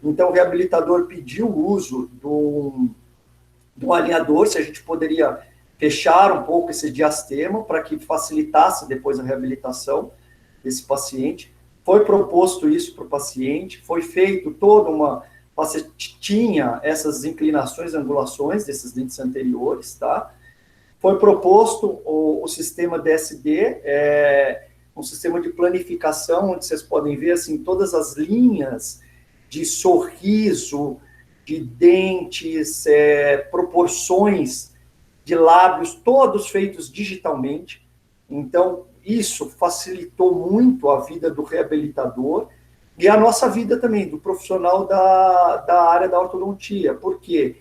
Então, o reabilitador pediu o uso do alinhador, se a gente poderia fechar um pouco esse diastema para que facilitasse depois a reabilitação desse paciente. Foi proposto isso para o paciente, foi feito toda uma... O paciente tinha essas inclinações, angulações desses dentes anteriores, tá? Foi proposto o sistema DSD, um sistema de planificação, onde vocês podem ver, assim, todas as linhas de sorriso, de dentes, proporções de lábios, todos feitos digitalmente. Então, isso facilitou muito a vida do reabilitador e a nossa vida também, do profissional da área da ortodontia. Por quê?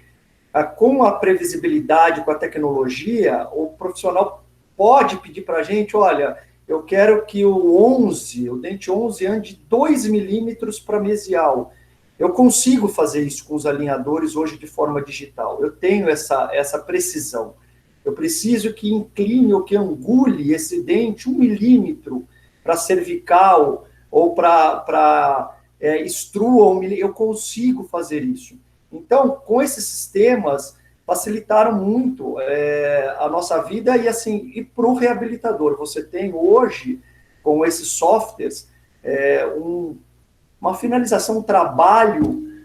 Com a previsibilidade, com a tecnologia, o profissional pode pedir para a gente, olha, eu quero que o dente 11 ande 2 milímetros para mesial. Eu consigo fazer isso com os alinhadores hoje de forma digital. Eu tenho essa precisão. Eu preciso que incline ou que angule esse dente 1 milímetro para cervical ou para extrua. Eu consigo fazer isso. Então, com esses sistemas, facilitaram muito a nossa vida e, assim, e para o reabilitador. Você tem hoje, com esses softwares, uma finalização, um trabalho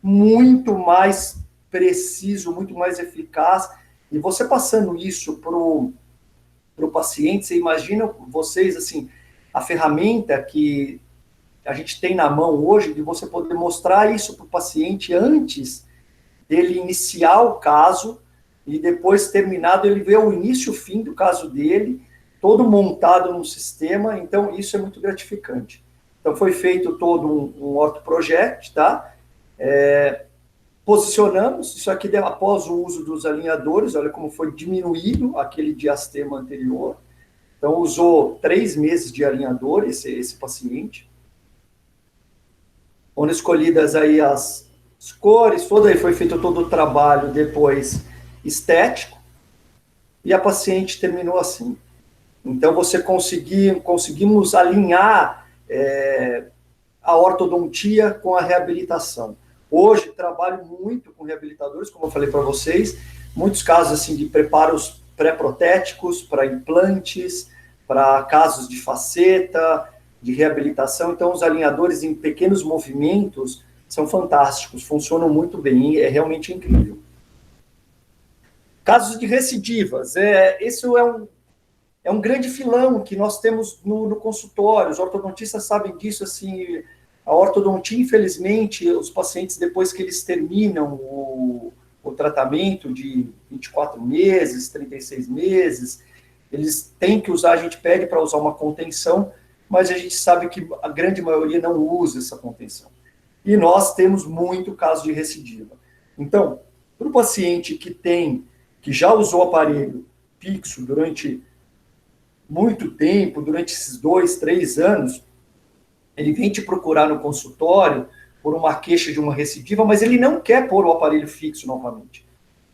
muito mais preciso, muito mais eficaz. E você passando isso para o paciente, você imagina vocês, assim, a ferramenta que a gente tem na mão hoje, de você poder mostrar isso para o paciente antes dele iniciar o caso e depois terminado, ele vê o início e o fim do caso dele, todo montado num sistema. Então, isso é muito gratificante. Então, foi feito todo um ortoproject, tá? Posicionamos, isso aqui após o uso dos alinhadores, olha como foi diminuído aquele diastema anterior. Então, usou 3 meses de alinhador esse paciente. Foram escolhidas aí as cores, aí foi feito todo o trabalho depois estético, e a paciente terminou assim. Então, conseguimos alinhar a ortodontia com a reabilitação. Hoje, trabalho muito com reabilitadores, como eu falei para vocês, muitos casos assim, de preparos pré-protéticos, para implantes, para casos de faceta, de reabilitação. Então, os alinhadores em pequenos movimentos são fantásticos, funcionam muito bem, é realmente incrível. Casos de recidivas, isso é um grande filão que nós temos no consultório, os ortodontistas sabem disso, assim, a ortodontia, infelizmente, os pacientes, depois que eles terminam o tratamento de 24 meses, 36 meses, eles têm que usar, a gente pede para usar uma contenção, mas a gente sabe que a grande maioria não usa essa contenção. E nós temos muito caso de recidiva. Então, para o paciente que já usou aparelho fixo durante muito tempo, durante esses 2, 3 anos, ele vem te procurar no consultório por uma queixa de uma recidiva, mas ele não quer pôr o aparelho fixo novamente.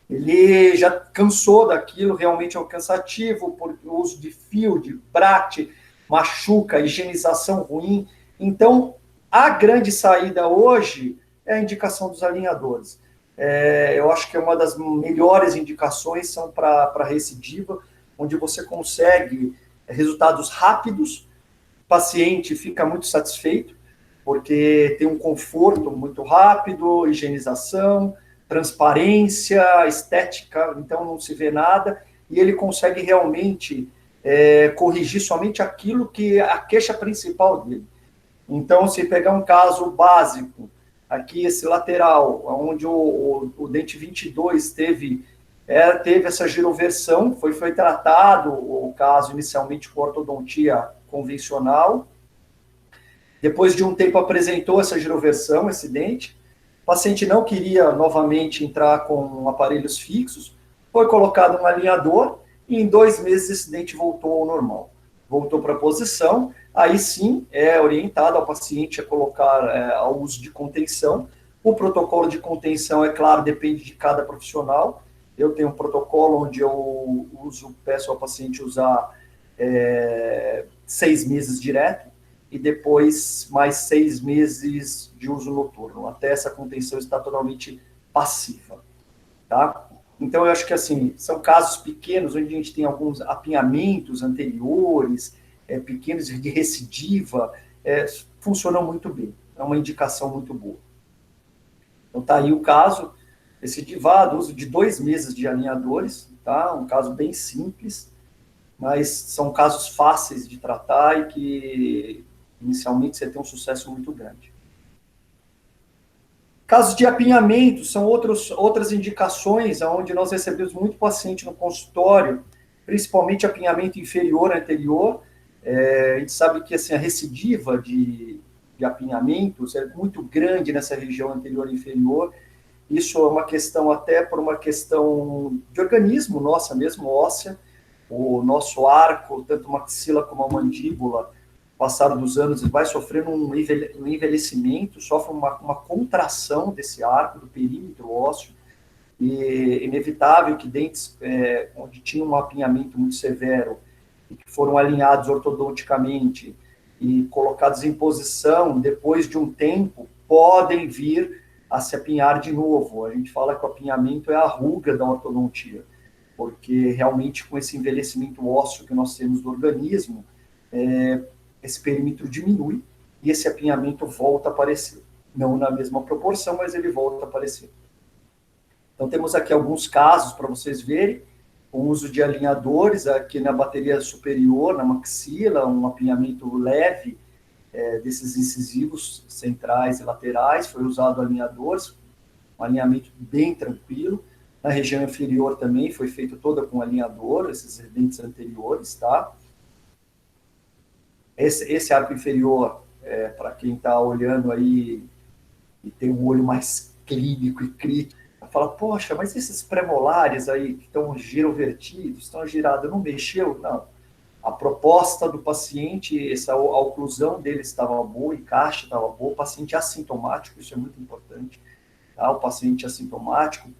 Ele já cansou daquilo, realmente é um cansativo, por uso de fio, de bracket, machuca, higienização ruim. Então, a grande saída hoje é a indicação dos alinhadores. Eu acho que é uma das melhores indicações são para recidiva, onde você consegue resultados rápidos, o paciente fica muito satisfeito, porque tem um conforto muito rápido, higienização, transparência, estética, então não se vê nada, e ele consegue realmente corrigir somente aquilo que é a queixa principal dele. Então, se pegar um caso básico, aqui esse lateral, onde o dente 22 teve essa giroversão, foi tratado o caso inicialmente com ortodontia convencional, depois de um tempo apresentou essa giroversão, esse dente, o paciente não queria novamente entrar com aparelhos fixos, foi colocado um alinhador e em 2 meses esse dente voltou ao normal. Voltou para a posição, aí sim é orientado ao paciente a colocar ao uso de contenção. O protocolo de contenção, é claro, depende de cada profissional. Eu tenho um protocolo onde eu peço ao paciente usar 6 meses direto. e depois mais 6 meses de uso noturno, até essa contenção estar totalmente passiva, tá? Então, eu acho que, assim, são casos pequenos, onde a gente tem alguns apinhamentos anteriores, pequenos de recidiva, funcionam muito bem, é uma indicação muito boa. Então, tá aí o caso recidivado, uso de 2 meses de alinhadores, tá? Um caso bem simples, mas são casos fáceis de tratar e que, inicialmente, você tem um sucesso muito grande. Casos de apinhamento são outras indicações onde nós recebemos muito paciente no consultório, principalmente apinhamento inferior anterior. A gente sabe que assim, a recidiva de apinhamentos é muito grande nessa região anterior e inferior. Isso é uma questão até por uma questão de organismo nossa mesmo, óssea. O nosso arco, tanto a maxila como a mandíbula, passar dos anos, ele vai sofrendo um envelhecimento, sofre uma contração desse arco, do perímetro ósseo, e é inevitável que dentes onde tinha um apinhamento muito severo, e que foram alinhados ortodonticamente e colocados em posição, depois de um tempo, podem vir a se apinhar de novo. A gente fala que o apinhamento é a ruga da ortodontia, porque realmente com esse envelhecimento ósseo que nós temos do organismo, esse perímetro diminui e esse apinhamento volta a aparecer. Não na mesma proporção, mas ele volta a aparecer. Então, temos aqui alguns casos para vocês verem, com o uso de alinhadores, aqui na bateria superior, na maxila, um apinhamento leve desses incisivos centrais e laterais, foi usado alinhadores, um alinhamento bem tranquilo. Na região inferior também foi feito toda com alinhador, esses dentes anteriores, tá? Esse arco inferior, para quem está olhando aí e tem um olho mais clínico e crítico, fala, poxa, mas esses premolares aí que estão girovertidos, estão girados, não mexeu? Não. A proposta do paciente, a oclusão dele estava boa, o encaixe estava bom, o paciente assintomático, isso é muito importante, tá? O paciente assintomático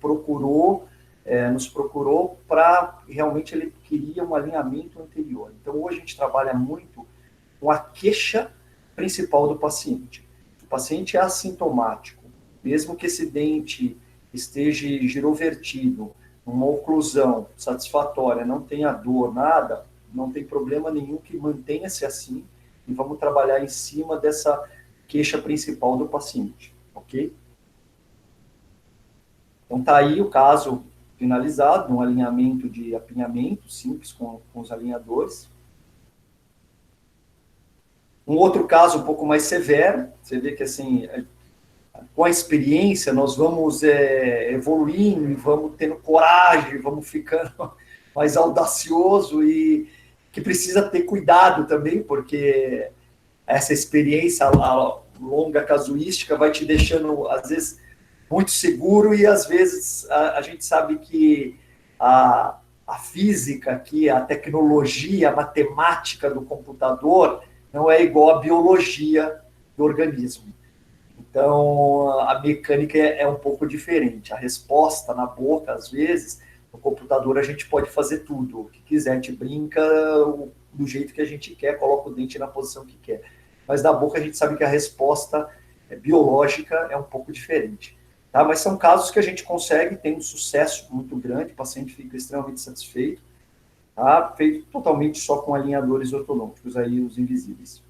nos procurou para, realmente, ele queria um alinhamento anterior. Então, hoje a gente trabalha muito com a queixa principal do paciente. O paciente é assintomático, mesmo que esse dente esteja girovertido, uma oclusão satisfatória, não tenha dor, nada, não tem problema nenhum que mantenha-se assim, e vamos trabalhar em cima dessa queixa principal do paciente, ok? Então, tá aí o caso finalizado, um alinhamento de apinhamento simples com os alinhadores. Um outro caso um pouco mais severo, você vê que, assim, com a experiência, nós vamos evoluindo e vamos tendo coragem, vamos ficando mais audacioso e que precisa ter cuidado também, porque essa experiência longa casuística vai te deixando, às vezes, muito seguro e, às vezes, a gente sabe que a física aqui, a tecnologia, a matemática do computador não é igual à biologia do organismo. Então, a mecânica é um pouco diferente. A resposta na boca, às vezes, no computador a gente pode fazer tudo o que quiser. A gente brinca do jeito que a gente quer, coloca o dente na posição que quer. Mas na boca a gente sabe que a resposta biológica é um pouco diferente. Tá? Mas são casos que a gente consegue, tem um sucesso muito grande, o paciente fica extremamente satisfeito. Tá? Feito totalmente só com alinhadores ortodônticos, aí os invisíveis.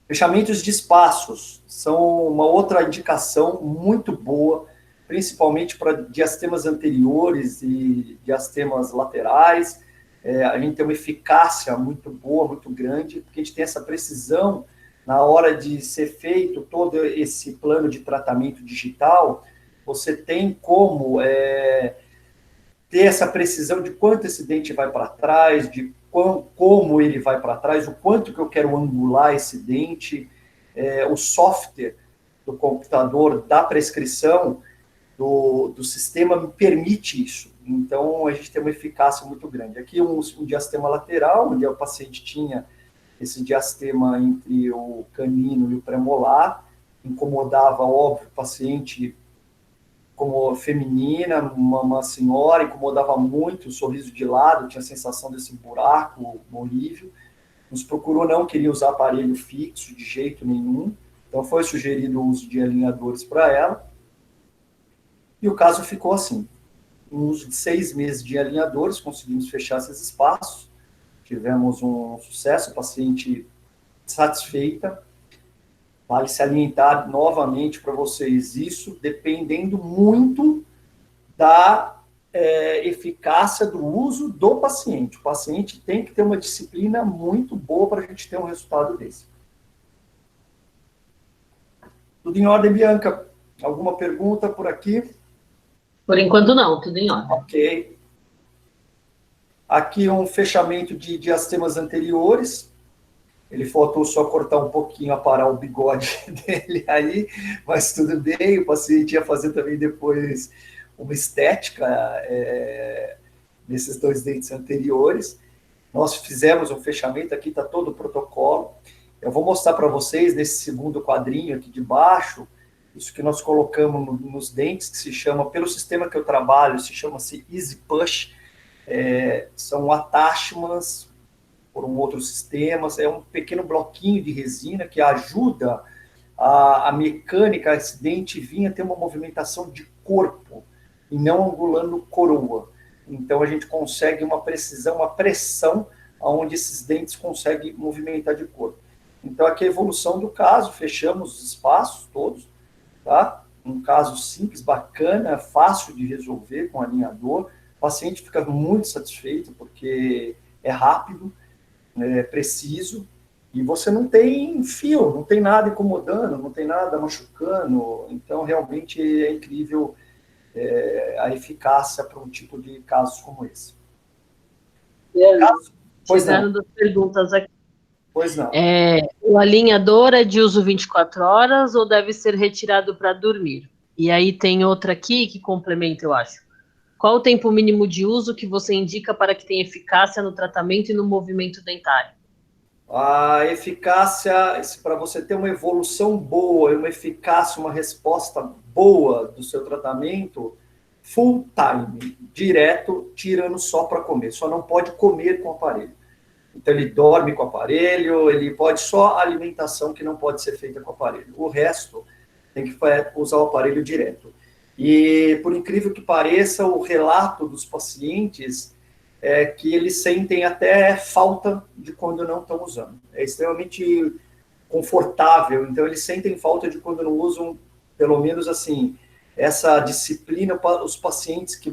Fechamentos de espaços são uma outra indicação muito boa, principalmente para diastemas anteriores e diastemas laterais. A gente tem uma eficácia muito boa, muito grande, porque a gente tem essa precisão na hora de ser feito todo esse plano de tratamento digital. Você tem como ter essa precisão de quanto esse dente vai para trás, de como ele vai para trás, o quanto que eu quero angular esse dente, o software do computador da prescrição do sistema me permite isso. Então, a gente tem uma eficácia muito grande. Aqui um diastema lateral, onde o paciente tinha esse diastema entre o canino e o premolar, incomodava, óbvio, o paciente como feminina, uma senhora, incomodava muito, o sorriso de lado, tinha a sensação desse buraco no olívio. nos procurou, não queria usar aparelho fixo de jeito nenhum, então foi sugerido o uso de alinhadores para ela, e o caso ficou assim. No uso de 6 meses de alinhadores, conseguimos fechar esses espaços, tivemos um sucesso, paciente satisfeita. Vale salientar novamente para vocês isso, dependendo muito da eficácia do uso do paciente. O paciente tem que ter uma disciplina muito boa para a gente ter um resultado desse. Tudo em ordem, Bianca? Alguma pergunta por aqui? Por enquanto não, tudo em ordem. Ok. Aqui um fechamento de diastemas anteriores. Ele faltou só cortar um pouquinho, aparar o bigode dele aí, mas tudo bem. O paciente ia fazer também depois uma estética nesses 2 dentes anteriores. Nós fizemos um fechamento, aqui está todo o protocolo. Eu vou mostrar para vocês, nesse segundo quadrinho aqui de baixo, isso que nós colocamos nos dentes, que se chama, pelo sistema que eu trabalho, se chama-se Easy Push. São attachments por um outro sistema, é um pequeno bloquinho de resina que ajuda a mecânica, esse dente vir a ter uma movimentação de corpo, e não angulando coroa. Então, a gente consegue uma precisão, uma pressão, onde esses dentes conseguem movimentar de corpo. Então, aqui é a evolução do caso, fechamos os espaços todos, tá? Um caso simples, bacana, fácil de resolver com alinhador. O paciente fica muito satisfeito, porque é rápido, é preciso, e você não tem fio, não tem nada incomodando, não tem nada machucando. Então, realmente é incrível a eficácia para um tipo de casos como esse. Pois não. Das perguntas aqui. Pois não. O alinhador é de uso 24 horas ou deve ser retirado para dormir? E aí tem outra aqui que complementa, eu acho. Qual o tempo mínimo de uso que você indica para que tenha eficácia no tratamento e no movimento dentário? A eficácia, para você ter uma evolução boa, uma eficácia, uma resposta boa do seu tratamento, full time, direto, tirando só para comer. Só não pode comer com o aparelho. Então, ele dorme com o aparelho, ele pode só a alimentação que não pode ser feita com o aparelho. O resto tem que usar o aparelho direto. E, por incrível que pareça, o relato dos pacientes é que eles sentem até falta de quando não estão usando. É extremamente confortável, então eles sentem falta de quando não usam, pelo menos assim, essa disciplina para os pacientes que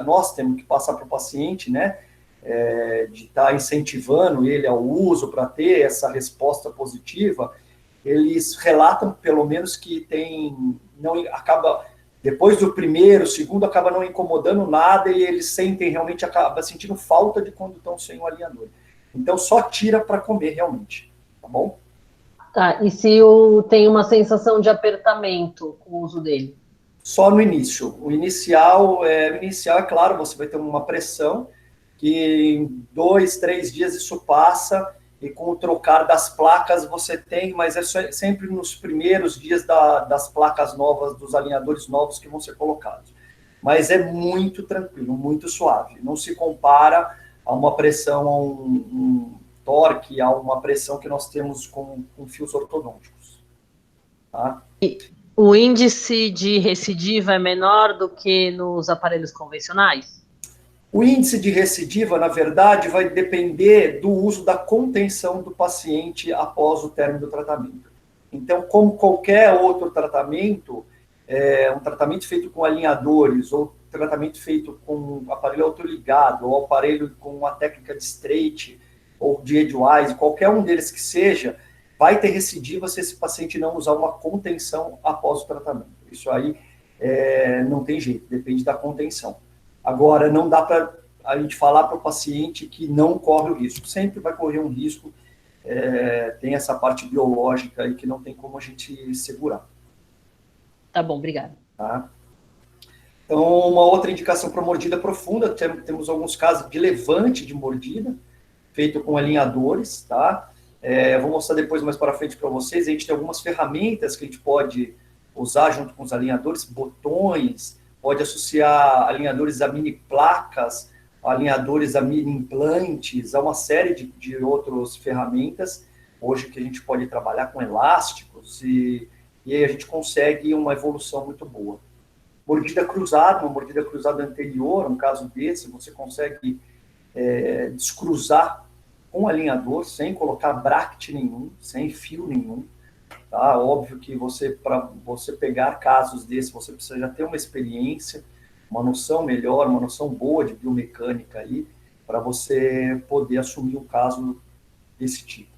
nós temos que passar para o paciente, né, de estar incentivando ele ao uso para ter essa resposta positiva. Eles relatam, pelo menos, que depois do primeiro, segundo, acaba não incomodando nada e eles acabam sentindo falta de quando estão sem o alinhador. Então, só tira para comer, realmente. Tá bom? Tá, e se tem uma sensação de apertamento com o uso dele? Só no início. O inicial, é claro, você vai ter uma pressão, que em 2, 3 dias isso passa, e com o trocar das placas você tem, mas é sempre nos primeiros dias das placas novas, dos alinhadores novos que vão ser colocados. Mas é muito tranquilo, muito suave. Não se compara a uma pressão, a um torque, a uma pressão que nós temos com fios ortodônticos. Tá? E o índice de recidiva é menor do que nos aparelhos convencionais? O índice de recidiva, na verdade, vai depender do uso da contenção do paciente após o término do tratamento. Então, como qualquer outro tratamento, um tratamento feito com alinhadores, ou tratamento feito com aparelho autoligado, ou aparelho com a técnica de straight, ou de edgewise, qualquer um deles que seja, vai ter recidiva se esse paciente não usar uma contenção após o tratamento. Isso aí não tem jeito, depende da contenção. Agora, não dá para a gente falar para o paciente que não corre o risco. Sempre vai correr um risco, tem essa parte biológica aí que não tem como a gente segurar. Tá bom, obrigada. Tá? Então, uma outra indicação para mordida profunda, temos alguns casos de levante de mordida, feito com alinhadores, tá? Vou mostrar depois mais para frente para vocês. A gente tem algumas ferramentas que a gente pode usar junto com os alinhadores, botões, pode associar alinhadores a mini placas, alinhadores, a mini implantes, há uma série de outras ferramentas, hoje que a gente pode trabalhar com elásticos, e aí a gente consegue uma evolução muito boa. Mordida cruzada, uma mordida cruzada anterior, um caso desse, você consegue descruzar com alinhador, sem colocar bracket nenhum, sem fio nenhum. Tá? Óbvio que para você pegar casos desses, você precisa já ter uma experiência, uma noção melhor, uma noção boa de biomecânica aí, para você poder assumir um caso desse tipo.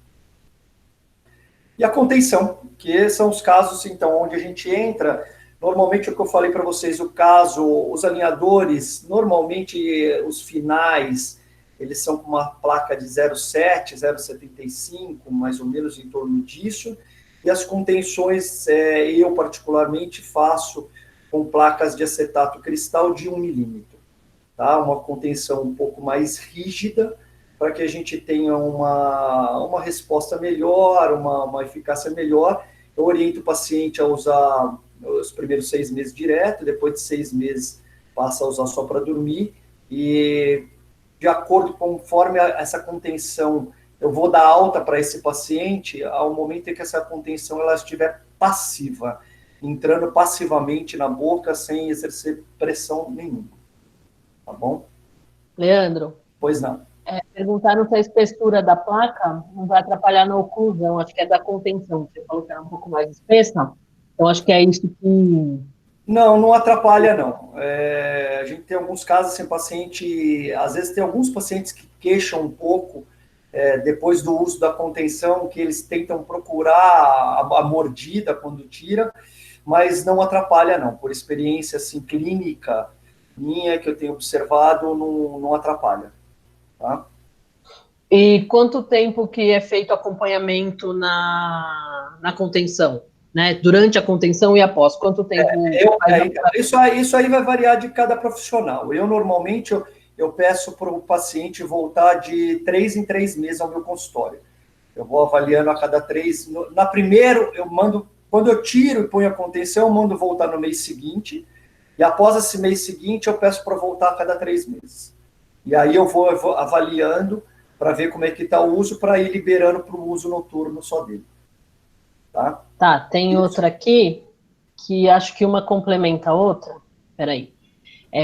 E a contenção, que são os casos, então, onde a gente entra, normalmente o que eu falei para vocês, o caso, os alinhadores, normalmente os finais, eles são com uma placa de 0,7, 0,75, mais ou menos em torno disso, e as contenções, eu particularmente faço com placas de acetato cristal de 1 milímetro, tá? Uma contenção um pouco mais rígida, para que a gente tenha uma resposta melhor, uma eficácia melhor. Eu oriento o paciente a usar os primeiros 6 meses direto, depois de 6 meses passa a usar só para dormir, e de acordo conforme essa contenção, eu vou dar alta para esse paciente ao momento em que essa contenção ela estiver passiva, entrando passivamente na boca sem exercer pressão nenhuma. Tá bom? Leandro? Pois não. Perguntaram se a espessura da placa não vai atrapalhar na oclusão, acho que é da contenção, você falou que era um pouco mais espessa, então acho que é isso que... Não atrapalha, não. A gente tem alguns casos, assim, paciente, às vezes tem alguns pacientes que queixam um pouco depois do uso da contenção, que eles tentam procurar a mordida quando tira, mas não atrapalha, não. Por experiência, assim, clínica minha, que eu tenho observado, não atrapalha. Tá? E quanto tempo que é feito acompanhamento na contenção? Né? Durante a contenção e após? Quanto tempo? Isso aí vai variar de cada profissional. Eu, normalmente, eu peço para o paciente voltar de 3 em 3 meses ao meu consultório. Eu vou avaliando a cada 3. Na primeira, eu mando, quando eu tiro e ponho a contenção, eu mando voltar no mês seguinte. E após esse mês seguinte, eu peço para voltar a cada 3 meses. E aí eu vou avaliando para ver como é que está o uso, para ir liberando para o uso noturno só dele. Tá, tem outra aqui, que acho que uma complementa a outra. Peraí.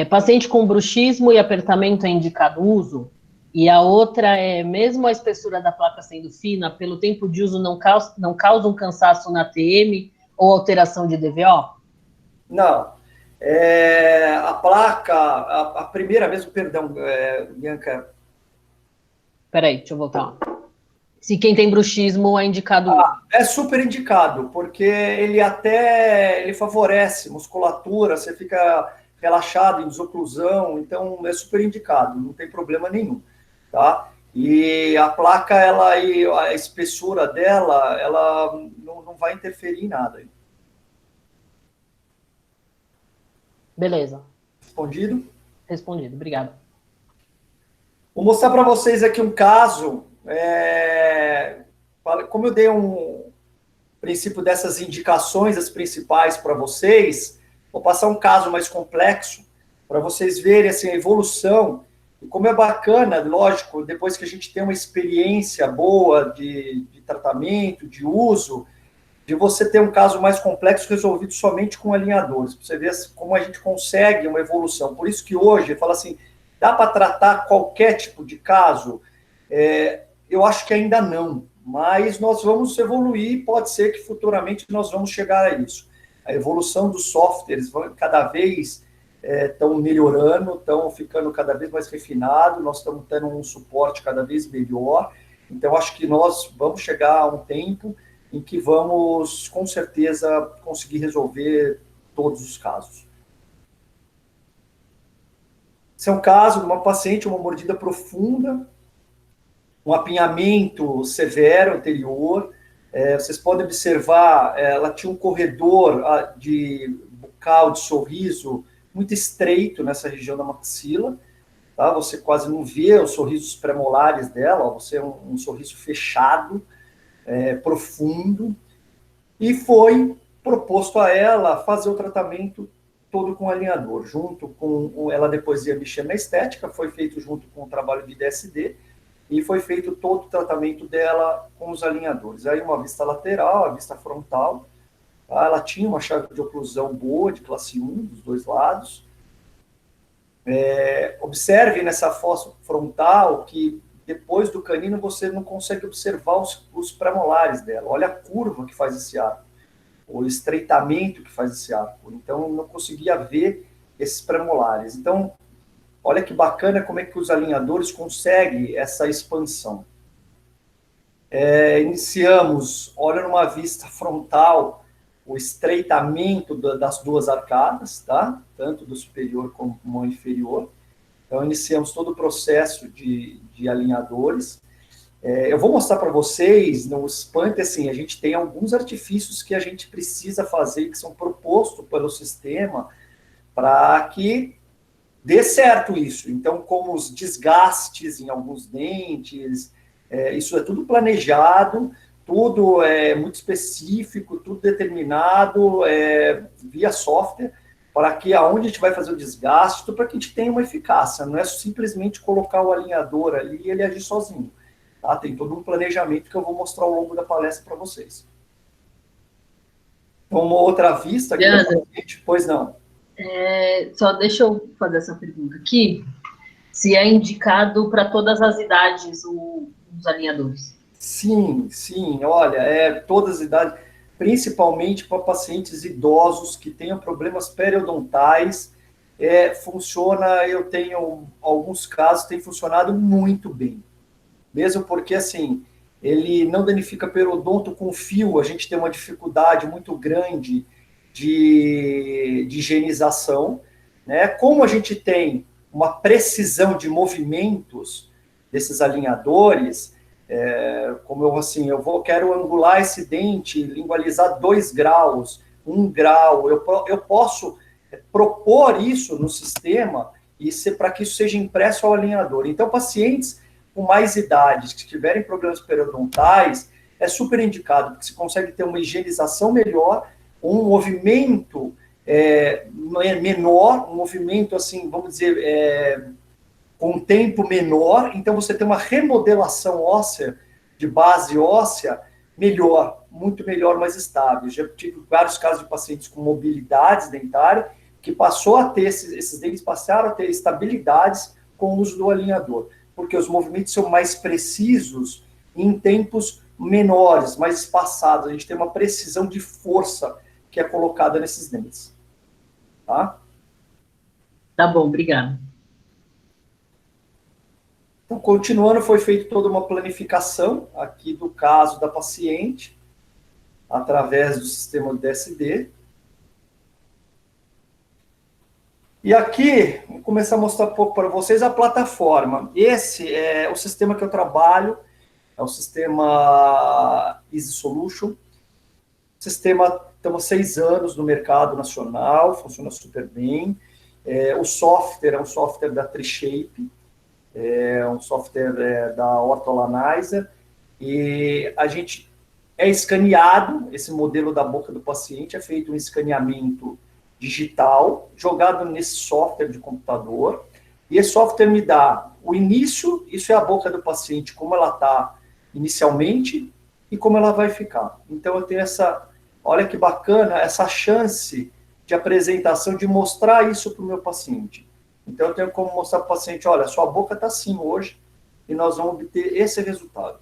Paciente com bruxismo e apertamento é indicado uso? E a outra mesmo a espessura da placa sendo fina, pelo tempo de uso não causa um cansaço na TM ou alteração de DVO? Não. A placa, a primeira vez, perdão, Bianca. Peraí, deixa eu voltar. Se quem tem bruxismo é indicado. É super indicado, porque ele favorece musculatura, você fica relaxado em desoclusão, então é super indicado, não tem problema nenhum, tá? E a placa, a espessura dela, ela não vai interferir em nada. Beleza. Respondido? Respondido, obrigado. Vou mostrar para vocês aqui um caso, como eu dei um princípio dessas indicações, as principais para vocês, vou passar um caso mais complexo, para vocês verem assim, a evolução, e como é bacana, lógico, depois que a gente tem uma experiência boa de tratamento, de uso, de você ter um caso mais complexo resolvido somente com alinhadores, para você ver como a gente consegue uma evolução. Por isso que hoje, eu falo assim, dá para tratar qualquer tipo de caso? Eu acho que ainda não, mas nós vamos evoluir, pode ser que futuramente nós vamos chegar a isso. A evolução dos softwares cada vez estão melhorando, estão ficando cada vez mais refinados, nós estamos tendo um suporte cada vez melhor, então acho que nós vamos chegar a um tempo em que vamos, com certeza, conseguir resolver todos os casos. Esse é um caso de uma paciente, uma mordida profunda, um apinhamento severo anterior. Vocês podem observar, ela tinha um corredor de bucal, de sorriso, muito estreito nessa região da maxila. Tá? Você quase não vê os sorrisos premolares dela, você é um sorriso fechado, profundo. E foi proposto a ela fazer o tratamento todo com alinhador, junto com... Ela depois ia mexer na estética, foi feito junto com o trabalho de DSD, e foi feito todo o tratamento dela com os alinhadores. Aí uma vista lateral, a vista frontal, tá? Ela tinha uma chave de oclusão boa, de classe 1, dos dois lados. Observe nessa fossa frontal que depois do canino você não consegue observar os premolares dela. Olha a curva que faz esse arco, o estreitamento que faz esse arco. Então, eu não conseguia ver esses premolares. Então, olha que bacana como é que os alinhadores conseguem essa expansão. Iniciamos, olha numa vista frontal, o estreitamento das duas arcadas, tá? Tanto do superior como do inferior. Então, iniciamos todo o processo de alinhadores. Eu vou mostrar para vocês, no Spant, assim, a gente tem alguns artifícios que a gente precisa fazer, que são propostos pelo sistema, para que dê certo isso. Então, como os desgastes em alguns dentes, isso é tudo planejado, tudo é muito específico, tudo determinado via software, para que aonde a gente vai fazer o desgaste, tudo para que a gente tenha uma eficácia, não é simplesmente colocar o alinhador ali e ele agir sozinho. Tá? Tem todo um planejamento que eu vou mostrar ao longo da palestra para vocês. Então, uma outra vista aqui, pois não. Só deixa eu fazer essa pergunta aqui. Se é indicado para todas as idades os alinhadores? Sim, olha, todas as idades, principalmente para pacientes idosos que tenham problemas periodontais, funciona, eu tenho alguns casos, tem funcionado muito bem. Mesmo porque, assim, ele não danifica periodonto com fio, a gente tem uma dificuldade muito grande de higienização, né? Como a gente tem uma precisão de movimentos desses alinhadores, como quero angular esse dente, lingualizar 2 graus, 1 grau, eu posso propor isso no sistema e para que isso seja impresso ao alinhador. Então, pacientes com mais idades, que tiverem problemas periodontais, é super indicado, porque se consegue ter uma higienização melhor, um movimento menor, um movimento, assim, vamos dizer, com um tempo menor, então você tem uma remodelação óssea, de base óssea, melhor, muito melhor, mais estável. Já tive vários casos de pacientes com mobilidades dentárias, que passou a ter, esses dentes passaram a ter estabilidades com o uso do alinhador, porque os movimentos são mais precisos em tempos menores, mais espaçados. A gente tem uma precisão de força que é colocada nesses dentes. Tá? Tá bom, obrigada. Então, continuando, foi feita toda uma planificação aqui do caso da paciente, através do sistema DSD. E aqui, vou começar a mostrar um pouco para vocês a plataforma. Esse é o sistema que eu trabalho, é o sistema Easy Solution. Sistema, estamos 6 anos no mercado nacional, funciona super bem. O software é um software da Trishape, é um software da Ortholanizer, e a gente escaneado, esse modelo da boca do paciente, é feito um escaneamento digital, jogado nesse software de computador, e esse software me dá o início, isso é a boca do paciente, como ela está inicialmente, e como ela vai ficar. Então, eu tenho olha que bacana, essa chance de apresentação, de mostrar isso para o meu paciente. Então, eu tenho como mostrar para o paciente, olha, sua boca está assim hoje, e nós vamos obter esse resultado.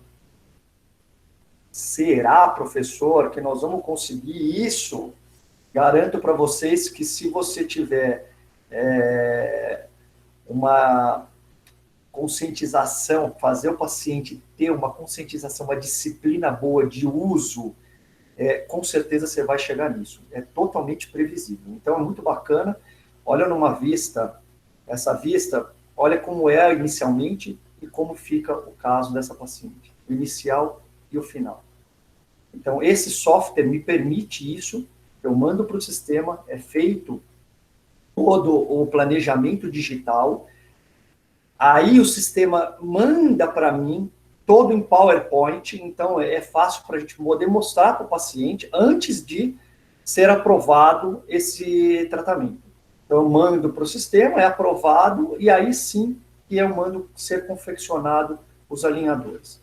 Será, professor, que nós vamos conseguir isso? Garanto para vocês que se você tiver uma conscientização, fazer o paciente ter uma conscientização, uma disciplina boa de uso, com certeza você vai chegar nisso. É totalmente previsível. Então, é muito bacana. Olha numa vista, essa vista, olha como é inicialmente e como fica o caso dessa paciente. O inicial e o final. Então, esse software me permite isso. Eu mando para o sistema, é feito todo o planejamento digital, aí o sistema manda para mim todo em PowerPoint, então é fácil para a gente poder mostrar para o paciente antes de ser aprovado esse tratamento. Então, eu mando para o sistema, é aprovado, e aí sim que eu mando ser confeccionado os alinhadores.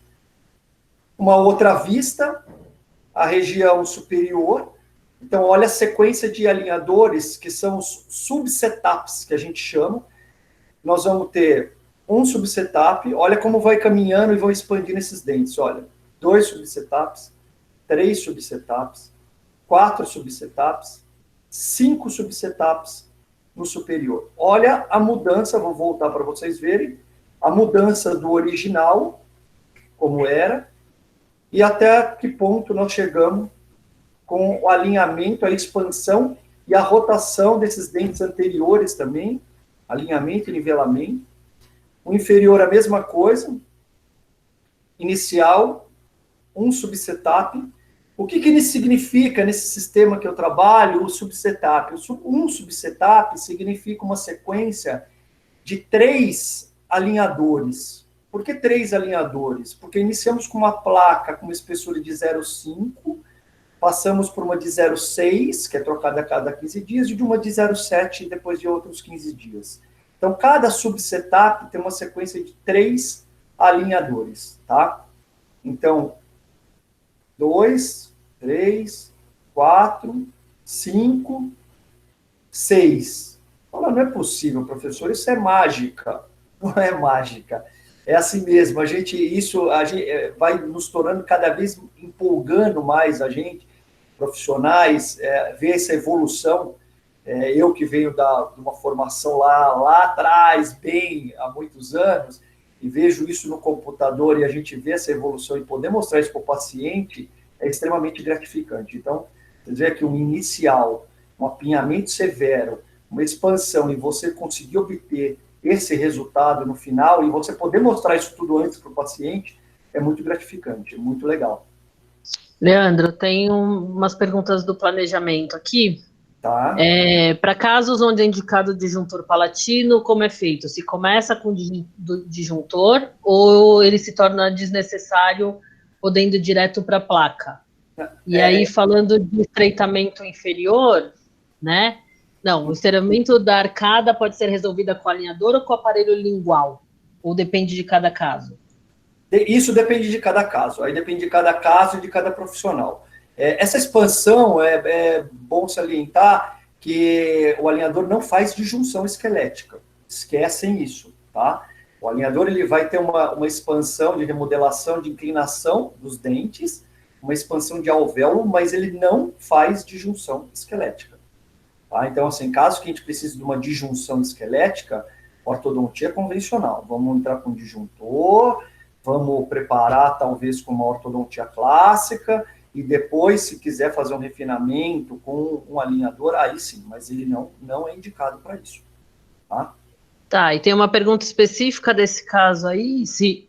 Uma outra vista, a região superior. Então, olha a sequência de alinhadores, que são os subsetups, que a gente chama. Nós vamos ter um subsetup, olha como vai caminhando e vão expandindo esses dentes. Olha, 2 subsetups, 3 subsetups, 4 subsetups, 5 subsetups no superior. Olha a mudança, vou voltar para vocês verem, a mudança do original, como era, e até que ponto nós chegamos com o alinhamento, a expansão e a rotação desses dentes anteriores também, alinhamento e nivelamento. O inferior, a mesma coisa, inicial, um subsetup. O que isso significa nesse sistema que eu trabalho, o subsetup? Um subsetup significa uma sequência de 3 alinhadores. Por que 3 alinhadores? Porque iniciamos com uma placa com uma espessura de 0,5, passamos por uma de 0,6, que é trocada a cada 15 dias, e de uma de 0,7 depois de outros 15 dias. Então, cada subsetup tem uma sequência de 3 alinhadores, tá? Então, 2, 3, 4, 5, 6. Fala, não é possível, professor, isso é mágica. Não é mágica. É assim mesmo, a gente vai nos tornando cada vez empolgando mais a gente, profissionais, ver essa evolução. Eu que venho de uma formação lá atrás, bem, há muitos anos, e vejo isso no computador e a gente vê essa evolução e poder mostrar isso para o paciente é extremamente gratificante. Então, quer dizer que um inicial, um apinhamento severo, uma expansão e você conseguir obter esse resultado no final e você poder mostrar isso tudo antes para o paciente é muito gratificante, é muito legal. Leandro, tem umas perguntas do planejamento aqui. Tá. Para casos onde é indicado disjuntor palatino, como é feito? Se começa com disjuntor ou ele se torna desnecessário podendo ir direto para a placa? E aí, falando de estreitamento inferior, né? Não, o estreitamento da arcada pode ser resolvida com alinhador ou com aparelho lingual? Ou depende de cada caso? Isso depende de cada caso. Aí depende de cada caso e de cada profissional. Essa expansão, é bom salientar que o alinhador não faz disjunção esquelética. Esquecem isso, tá? O alinhador ele vai ter uma expansão de remodelação, de inclinação dos dentes, uma expansão de alvéolo, mas ele não faz disjunção esquelética. Tá? Então, assim, caso que a gente precise de uma disjunção esquelética, ortodontia convencional. Vamos entrar com disjuntor, vamos preparar talvez com uma ortodontia clássica, e depois, se quiser fazer um refinamento com um alinhador, aí sim, mas ele não é indicado para isso. Tá, e tem uma pergunta específica desse caso aí, se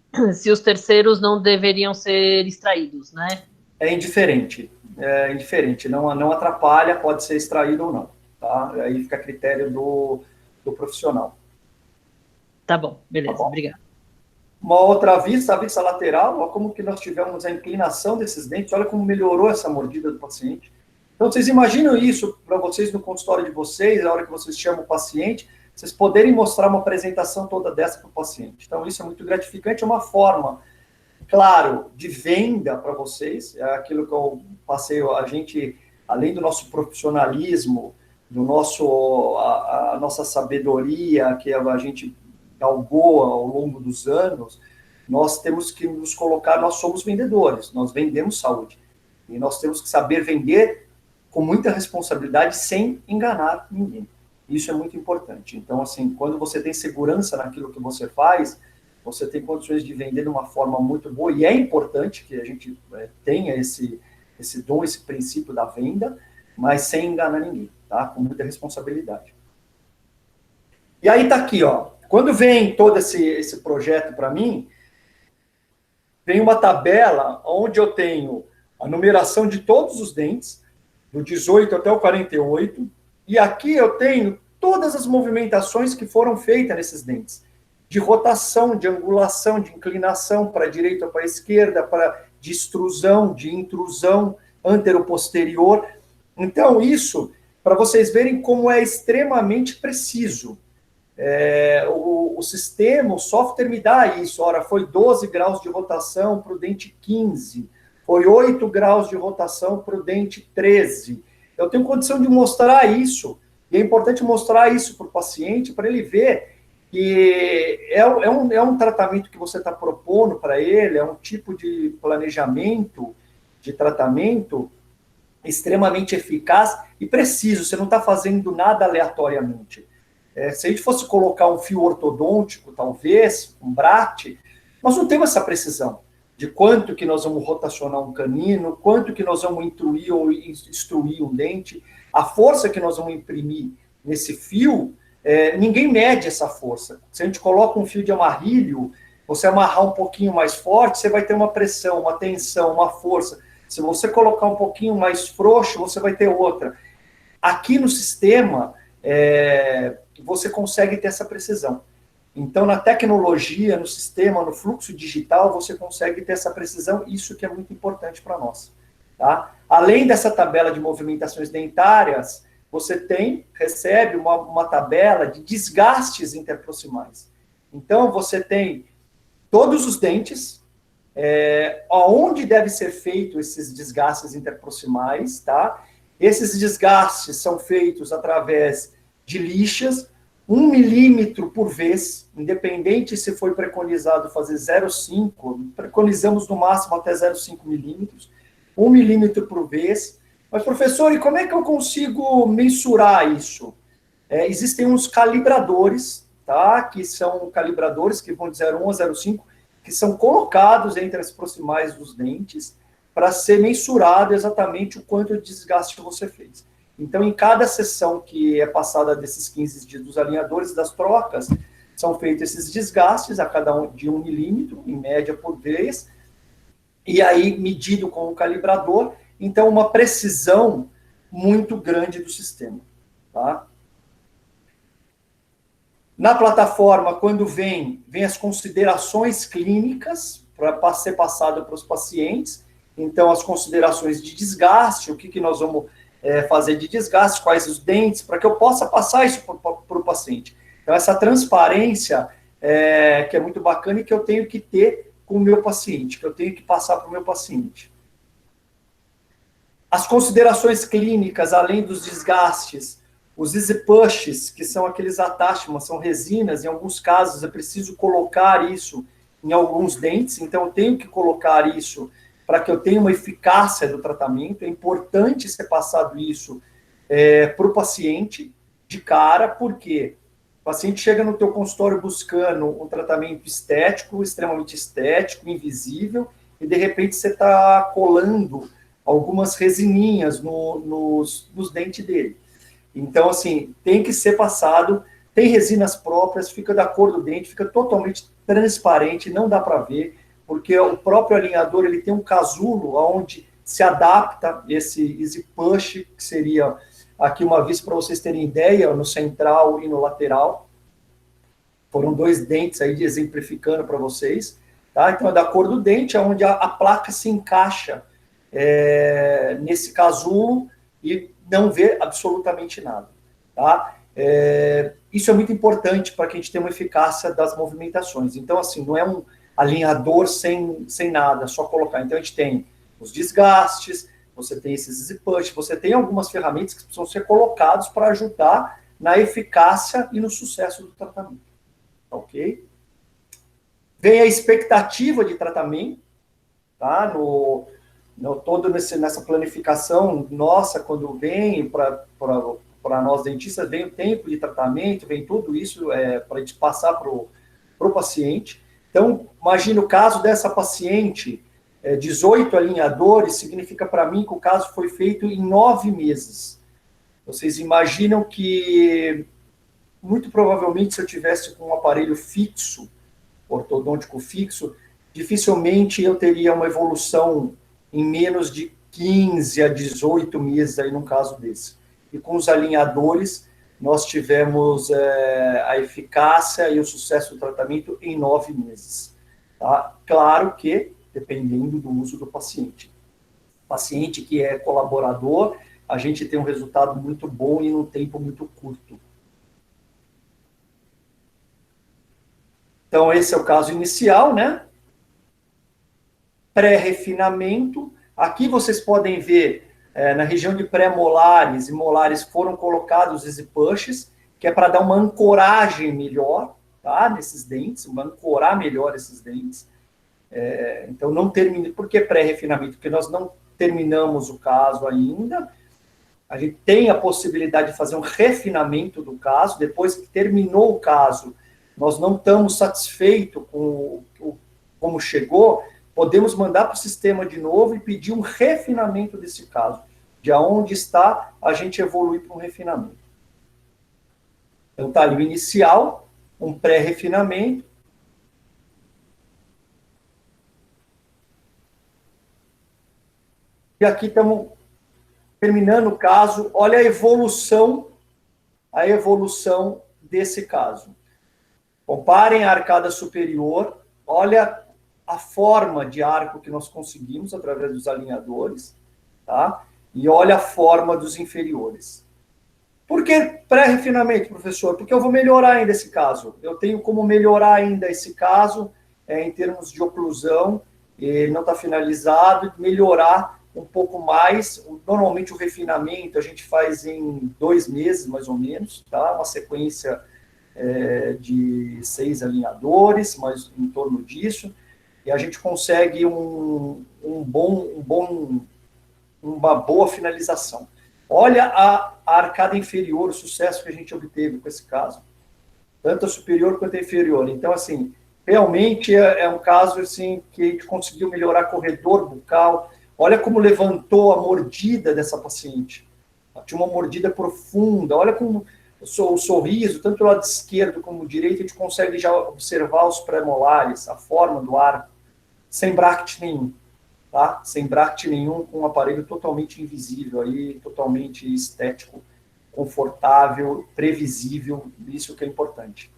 os terceiros não deveriam ser extraídos, né? É indiferente, não atrapalha, pode ser extraído ou não, tá? Aí fica a critério do profissional. Tá bom, beleza, tá bom? Obrigado. Uma outra vista, a vista lateral, olha como que nós tivemos a inclinação desses dentes, olha como melhorou essa mordida do paciente. Então, vocês imaginam isso para vocês no consultório de vocês, a hora que vocês chamam o paciente, vocês poderem mostrar uma apresentação toda dessa para o paciente. Então, isso é muito gratificante, é uma forma, claro, de venda para vocês, é aquilo que eu passei, a gente, além do nosso profissionalismo, a nossa sabedoria, que a gente galgou ao longo dos anos, nós temos que nos colocar, nós somos vendedores, nós vendemos saúde. E nós temos que saber vender com muita responsabilidade, sem enganar ninguém. Isso é muito importante. Então, assim, quando você tem segurança naquilo que você faz, você tem condições de vender de uma forma muito boa, e é importante que a gente tenha esse dom, esse princípio da venda, mas sem enganar ninguém, tá? Com muita responsabilidade. E aí tá aqui, ó. Quando vem todo esse projeto para mim, vem uma tabela onde eu tenho a numeração de todos os dentes, do 18 até o 48, e aqui eu tenho todas as movimentações que foram feitas nesses dentes, de rotação, de angulação, de inclinação para a direita ou para a esquerda, de extrusão, de intrusão, anteroposterior. Então, isso, para vocês verem como é extremamente preciso. O sistema, o software me dá isso. Ora, foi 12 graus de rotação para o dente 15, foi 8 graus de rotação para o dente 13. Eu tenho condição de mostrar isso, e é importante mostrar isso para o paciente, para ele ver que é um tratamento que você está propondo para ele, é um tipo de planejamento de tratamento extremamente eficaz e preciso. Você não está fazendo nada aleatoriamente. Se a gente fosse colocar um fio ortodôntico, talvez, um brate, nós não temos essa precisão de quanto que nós vamos rotacionar um canino, quanto que nós vamos intruir ou instruir um dente, a força que nós vamos imprimir nesse fio, ninguém mede essa força. Se a gente coloca um fio de amarrilho, você amarrar um pouquinho mais forte, você vai ter uma pressão, uma tensão, uma força. Se você colocar um pouquinho mais frouxo, você vai ter outra. Aqui no sistema, você consegue ter essa precisão. Então, na tecnologia, no sistema, no fluxo digital, você consegue ter essa precisão, isso que é muito importante para nós. Tá? Além dessa tabela de movimentações dentárias, você recebe uma tabela de desgastes interproximais. Então, você tem todos os dentes, onde deve ser feito esses desgastes interproximais, tá? Esses desgastes são feitos através de lixas, 1 milímetro por vez, independente se foi preconizado fazer 0,5, preconizamos no máximo até 0,5 milímetros, 1 milímetro por vez. Mas, professor, e como é que eu consigo mensurar isso? Existem uns calibradores, tá? Que são calibradores que vão de 0,1 a 0,5, que são colocados entre as proximais dos dentes para ser mensurado exatamente o quanto de desgaste você fez. Então, em cada sessão que é passada desses 15 dias dos alinhadores das trocas, são feitos esses desgastes, a cada um de 1 milímetro, em média por vez, e aí medido com o calibrador, então uma precisão muito grande do sistema. Tá? Na plataforma, quando vem as considerações clínicas para ser passado para os pacientes, então as considerações de desgaste, o que nós vamos fazer de desgaste, quais os dentes, para que eu possa passar isso para o paciente. Então, essa transparência que é muito bacana e que eu tenho que ter com o meu paciente, que eu tenho que passar para o meu paciente. As considerações clínicas, além dos desgastes, os easy pushes, que são aqueles attachments, são resinas, em alguns casos é preciso colocar isso em alguns dentes, então eu tenho que colocar isso para que eu tenha uma eficácia do tratamento. É importante ser passado isso para o paciente de cara, porque o paciente chega no teu consultório buscando um tratamento estético, extremamente estético, invisível, e de repente você está colando algumas resininhas nos dentes dele. Então, assim, tem que ser passado, tem resinas próprias, fica da cor do dente, fica totalmente transparente, não dá para ver, porque o próprio alinhador ele tem um casulo onde se adapta esse easy push, que seria aqui uma vez para vocês terem ideia, no central e no lateral. Foram 2 dentes aí exemplificando para vocês. Tá? Então é da cor do dente, onde a placa se encaixa nesse casulo e não vê absolutamente nada. Tá? Isso é muito importante para que a gente tenha uma eficácia das movimentações. Então, assim, não é um alinhador sem nada, só colocar. Então, a gente tem os desgastes, você tem esses easy push, você tem algumas ferramentas que precisam ser colocadas para ajudar na eficácia e no sucesso do tratamento. Ok? Vem a expectativa de tratamento, tá? Todo nessa planificação nossa, quando vem para nós dentistas, vem o tempo de tratamento, vem tudo isso para a gente passar para o paciente. Então, imagina o caso dessa paciente, 18 alinhadores, significa para mim que o caso foi feito em 9 meses. Vocês imaginam que, muito provavelmente, se eu tivesse com um aparelho fixo, ortodôntico fixo, dificilmente eu teria uma evolução em menos de 15 a 18 meses, aí num caso desse. E com os alinhadores, nós tivemos a eficácia e o sucesso do tratamento em 9 meses. Tá? Claro que, dependendo do uso do paciente. Paciente que é colaborador, a gente tem um resultado muito bom e num tempo muito curto. Então, esse é o caso inicial, né? Pré-refinamento. Aqui vocês podem ver, na região de pré-molares e molares foram colocados os easy-pushes, que é para dar uma ancoragem melhor, tá? Nesses dentes, ancorar melhor esses dentes. Então, não termine. Por que pré-refinamento? Porque nós não terminamos o caso ainda. A gente tem a possibilidade de fazer um refinamento do caso. Depois que terminou o caso, nós não estamos satisfeitos com como chegou, podemos mandar para o sistema de novo e pedir um refinamento desse caso. De onde está, a gente evolui para um refinamento. Então, está ali o inicial, um pré-refinamento. E aqui estamos terminando o caso. Olha a evolução desse caso. Comparem a arcada superior, olha a forma de arco que nós conseguimos através dos alinhadores, tá? E olha a forma dos inferiores. Por que pré-refinamento, professor? Porque eu vou melhorar ainda esse caso. Eu tenho como melhorar ainda esse caso em termos de oclusão, ele não está finalizado, melhorar um pouco mais. Normalmente o refinamento a gente faz em 2 meses, mais ou menos, tá? Uma sequência de 6 alinhadores, mas em torno disso, e a gente consegue uma boa finalização. Olha a arcada inferior, o sucesso que a gente obteve com esse caso, tanto a superior quanto a inferior. Então, assim, realmente é um caso assim, que a gente conseguiu melhorar corredor bucal. Olha como levantou a mordida dessa paciente. Ela tinha uma mordida profunda. Olha como o sorriso, tanto do lado esquerdo como do direito, a gente consegue já observar os pré-molares, a forma do arco, sem bracket nenhum, tá? Sem bracket nenhum, com um aparelho totalmente invisível, aí, totalmente estético, confortável, previsível, isso que é importante.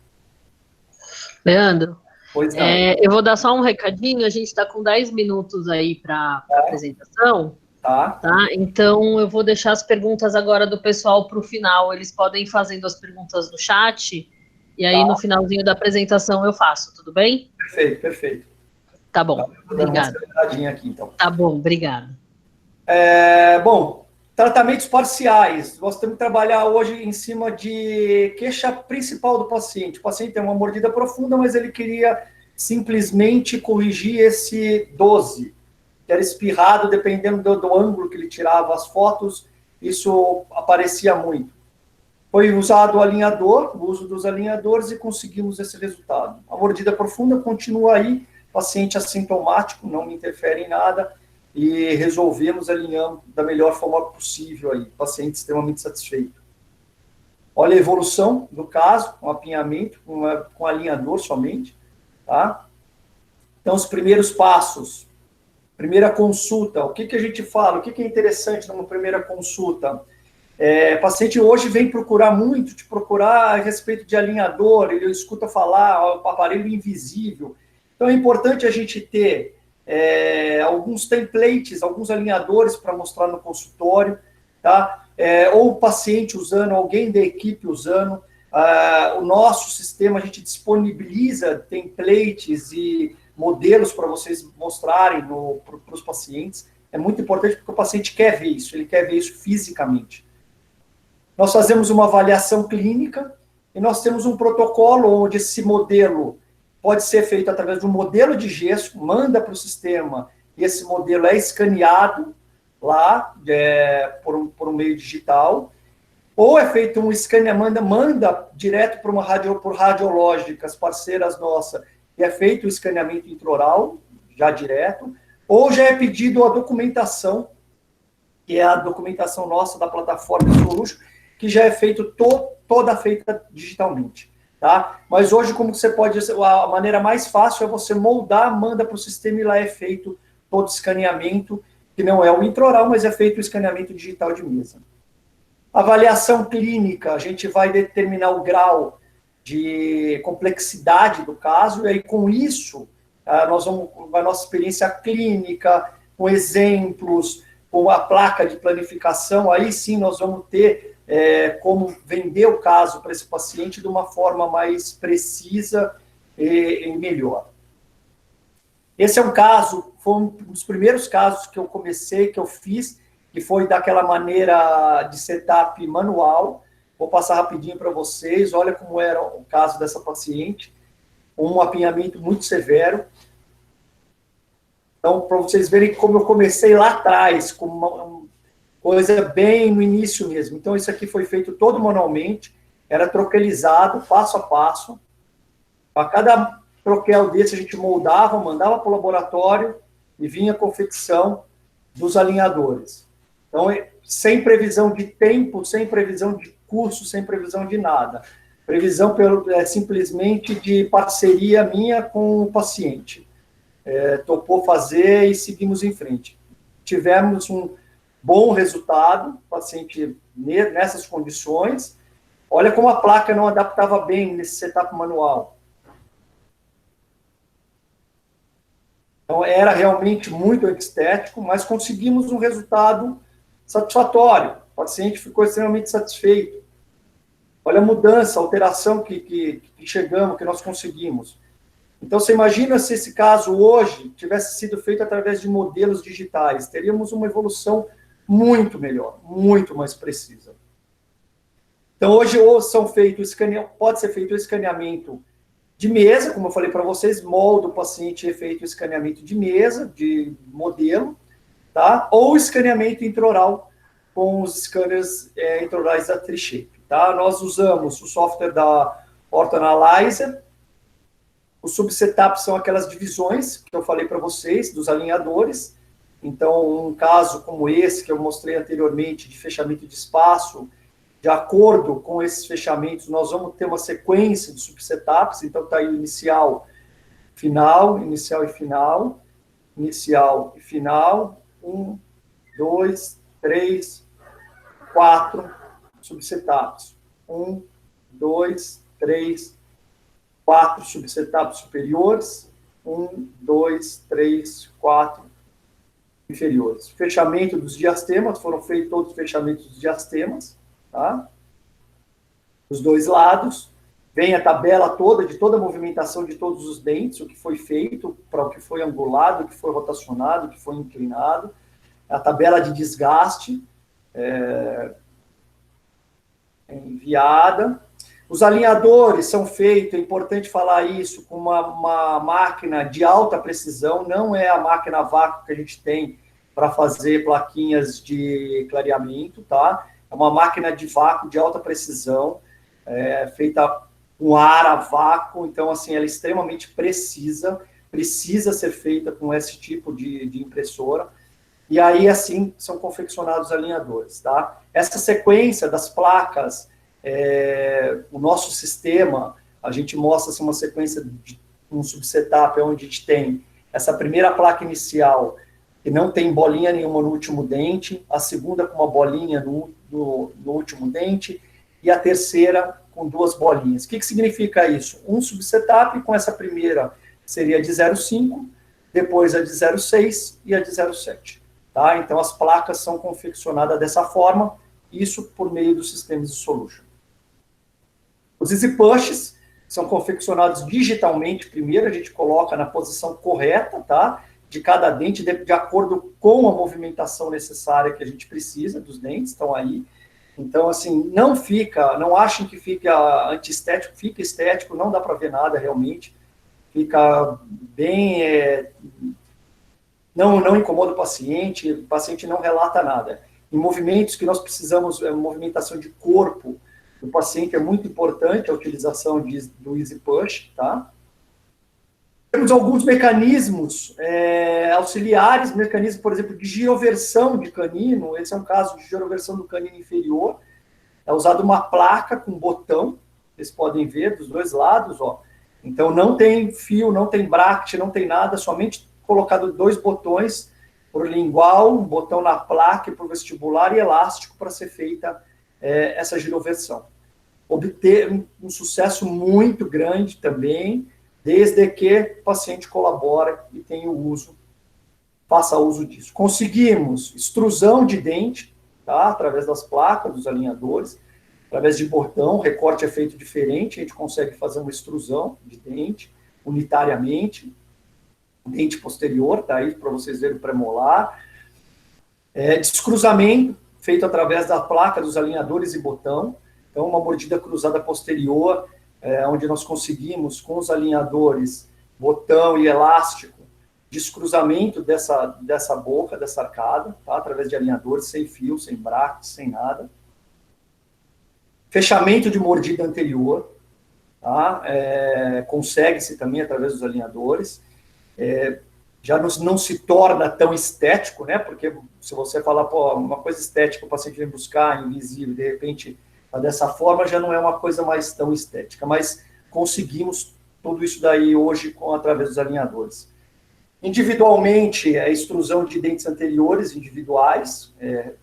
Leandro, Pois não. Eu vou dar só um recadinho, a gente está com 10 minutos aí para a apresentação. Tá. Então, eu vou deixar as perguntas agora do pessoal para o final. Eles podem ir fazendo as perguntas no chat, e aí no finalzinho da apresentação eu faço, tudo bem? Perfeito. Tá bom, obrigada. Aqui, então. Tá bom, obrigada. Bom, tratamentos parciais. Nós temos que trabalhar hoje em cima de queixa principal do paciente. O paciente tem uma mordida profunda, mas ele queria simplesmente corrigir esse 12. Era espirrado, dependendo do ângulo que ele tirava as fotos, isso aparecia muito. Foi usado o alinhador, o uso dos alinhadores, e conseguimos esse resultado. A mordida profunda continua aí, paciente assintomático, não me interfere em nada, e resolvemos, alinhando da melhor forma possível aí, paciente extremamente satisfeito. Olha a evolução do caso, com apinhamento, com alinhador somente, tá? Então, os primeiros passos. Primeira consulta, o que a gente fala? O que é interessante numa primeira consulta? O paciente hoje vem te procurar a respeito de alinhador, ele escuta falar, o aparelho invisível. Então, é importante a gente ter alguns templates, alguns alinhadores para mostrar no consultório, tá? Ou o paciente usando, alguém da equipe usando. O nosso sistema, a gente disponibiliza templates e modelos para vocês mostrarem para os pacientes. É muito importante porque o paciente quer ver isso, ele quer ver isso fisicamente. Nós fazemos uma avaliação clínica e nós temos um protocolo onde esse modelo pode ser feito através de um modelo de gesso, manda para o sistema e esse modelo é escaneado lá por um meio digital, ou é feito um escaneamento, manda direto para por radiológicas, parceiras nossas, e é feito o escaneamento intraoral, já direto, ou já é pedido a documentação, que é a documentação nossa da plataforma Solution, que já é feito toda feita digitalmente, tá? Mas hoje, como você pode, a maneira mais fácil é você moldar, manda para o sistema e lá é feito todo o escaneamento, que não é o intraoral, mas é feito o escaneamento digital de mesa. Avaliação clínica, a gente vai determinar o grau de complexidade do caso, e aí com isso, nós vamos, com a nossa experiência clínica, com exemplos, com a placa de planificação, aí sim nós vamos ter como vender o caso para esse paciente de uma forma mais precisa e melhor. Esse é um caso, foi um dos primeiros casos que eu comecei, que eu fiz, que foi daquela maneira de setup manual. Vou passar rapidinho para vocês. Olha como era o caso dessa paciente. Um apinhamento muito severo. Então, para vocês verem como eu comecei lá atrás, com uma coisa bem no início mesmo. Então, isso aqui foi feito todo manualmente, era troquelizado, passo a passo. A cada troquel desse, a gente moldava, mandava para o laboratório e vinha a confecção dos alinhadores. Então, sem previsão de tempo, sem previsão de curso, sem previsão de nada. Previsão simplesmente de parceria minha com o paciente. Topou fazer e seguimos em frente. Tivemos um bom resultado, paciente nessas condições. Olha como a placa não adaptava bem nesse setup manual. Então, era realmente muito estético, mas conseguimos um resultado satisfatório. O paciente ficou extremamente satisfeito. Olha a mudança, a alteração que chegamos, que nós conseguimos. Então, você imagina se esse caso hoje tivesse sido feito através de modelos digitais. Teríamos uma evolução muito melhor, muito mais precisa. Então, hoje pode ser feito o escaneamento de mesa, como eu falei para vocês, molda o paciente e é feito o escaneamento de mesa, de modelo, tá? Ou escaneamento intraoral com os scanners intraorais da Trishape, tá? Nós usamos o software da OrthoAnalyzer. Os subsetups são aquelas divisões que eu falei para vocês, dos alinhadores. Então, um caso como esse que eu mostrei anteriormente, de fechamento de espaço, de acordo com esses fechamentos, nós vamos ter uma sequência de subsetups. Então, está aí o inicial, final, inicial e final, inicial e final, 1, 2, 3, 4 subsetups. 1, 2, 3, 4 subsetups superiores, 1, 2, 3, 4 inferiores. Fechamento dos diastemas, foram feitos todos os fechamentos dos diastemas, tá? Dos dois lados. Vem a tabela toda, de toda a movimentação de todos os dentes, o que foi feito, para o que foi angulado, o que foi rotacionado, o que foi inclinado. A tabela de desgaste enviada. Os alinhadores são feitos, é importante falar isso, com uma máquina de alta precisão, não é a máquina a vácuo que a gente tem para fazer plaquinhas de clareamento, tá? É uma máquina de vácuo de alta precisão, feita com ar a vácuo, então, assim, ela é extremamente precisa ser feita com esse tipo de impressora, e aí, assim, são confeccionados os alinhadores, tá? Essa sequência das placas, o nosso sistema, a gente mostra assim, uma sequência de um subsetup onde a gente tem essa primeira placa inicial, que não tem bolinha nenhuma no último dente, a segunda com uma bolinha no último dente, e a terceira com 2 bolinhas. O que significa isso? Um subsetup com essa primeira seria de 0,5, depois a de 0,6 e a de 0,7. Tá? Então, as placas são confeccionadas dessa forma, isso por meio do sistema de solution. Os easy pushes são confeccionados digitalmente. Primeiro, a gente coloca na posição correta, tá? De cada dente, de acordo com a movimentação necessária que a gente precisa dos dentes, estão aí. Então, assim, não achem que fica antiestético, fica estético, não dá para ver nada realmente. Fica bem... não incomoda o paciente não relata nada. Em movimentos que nós precisamos, movimentação de corpo do paciente, é muito importante a utilização do Easy Push, tá? Temos alguns mecanismos auxiliares, mecanismo, por exemplo, de giroversão de canino. Esse é um caso de giroversão do canino inferior. É usado uma placa com botão, vocês podem ver dos dois lados, ó. Então, não tem fio, não tem bracket, não tem nada, somente colocado 2 botões, por lingual, um botão na placa, por vestibular e elástico para ser feita essa giroversão. Obter um sucesso muito grande também, desde que o paciente colabora e tem o uso faça uso disso. Conseguimos extrusão de dente, tá? Através das placas, dos alinhadores, através de botão, o recorte é feito diferente, a gente consegue fazer uma extrusão de dente, unitariamente, dente posterior, tá aí para vocês verem o premolar. Descruzamento, feito através da placa dos alinhadores e botão, então uma mordida cruzada posterior, onde nós conseguimos, com os alinhadores, botão e elástico, descruzamento dessa boca, dessa arcada, tá? Através de alinhadores, sem fio, sem brackets, sem nada. Fechamento de mordida anterior, tá? Consegue-se também através dos alinhadores. Já não se torna tão estético, né? Porque se você falar, pô, uma coisa estética, o paciente vem buscar, invisível, de repente, dessa forma, já não é uma coisa mais tão estética, mas conseguimos tudo isso daí hoje através dos alinhadores. Individualmente, a extrusão de dentes anteriores individuais,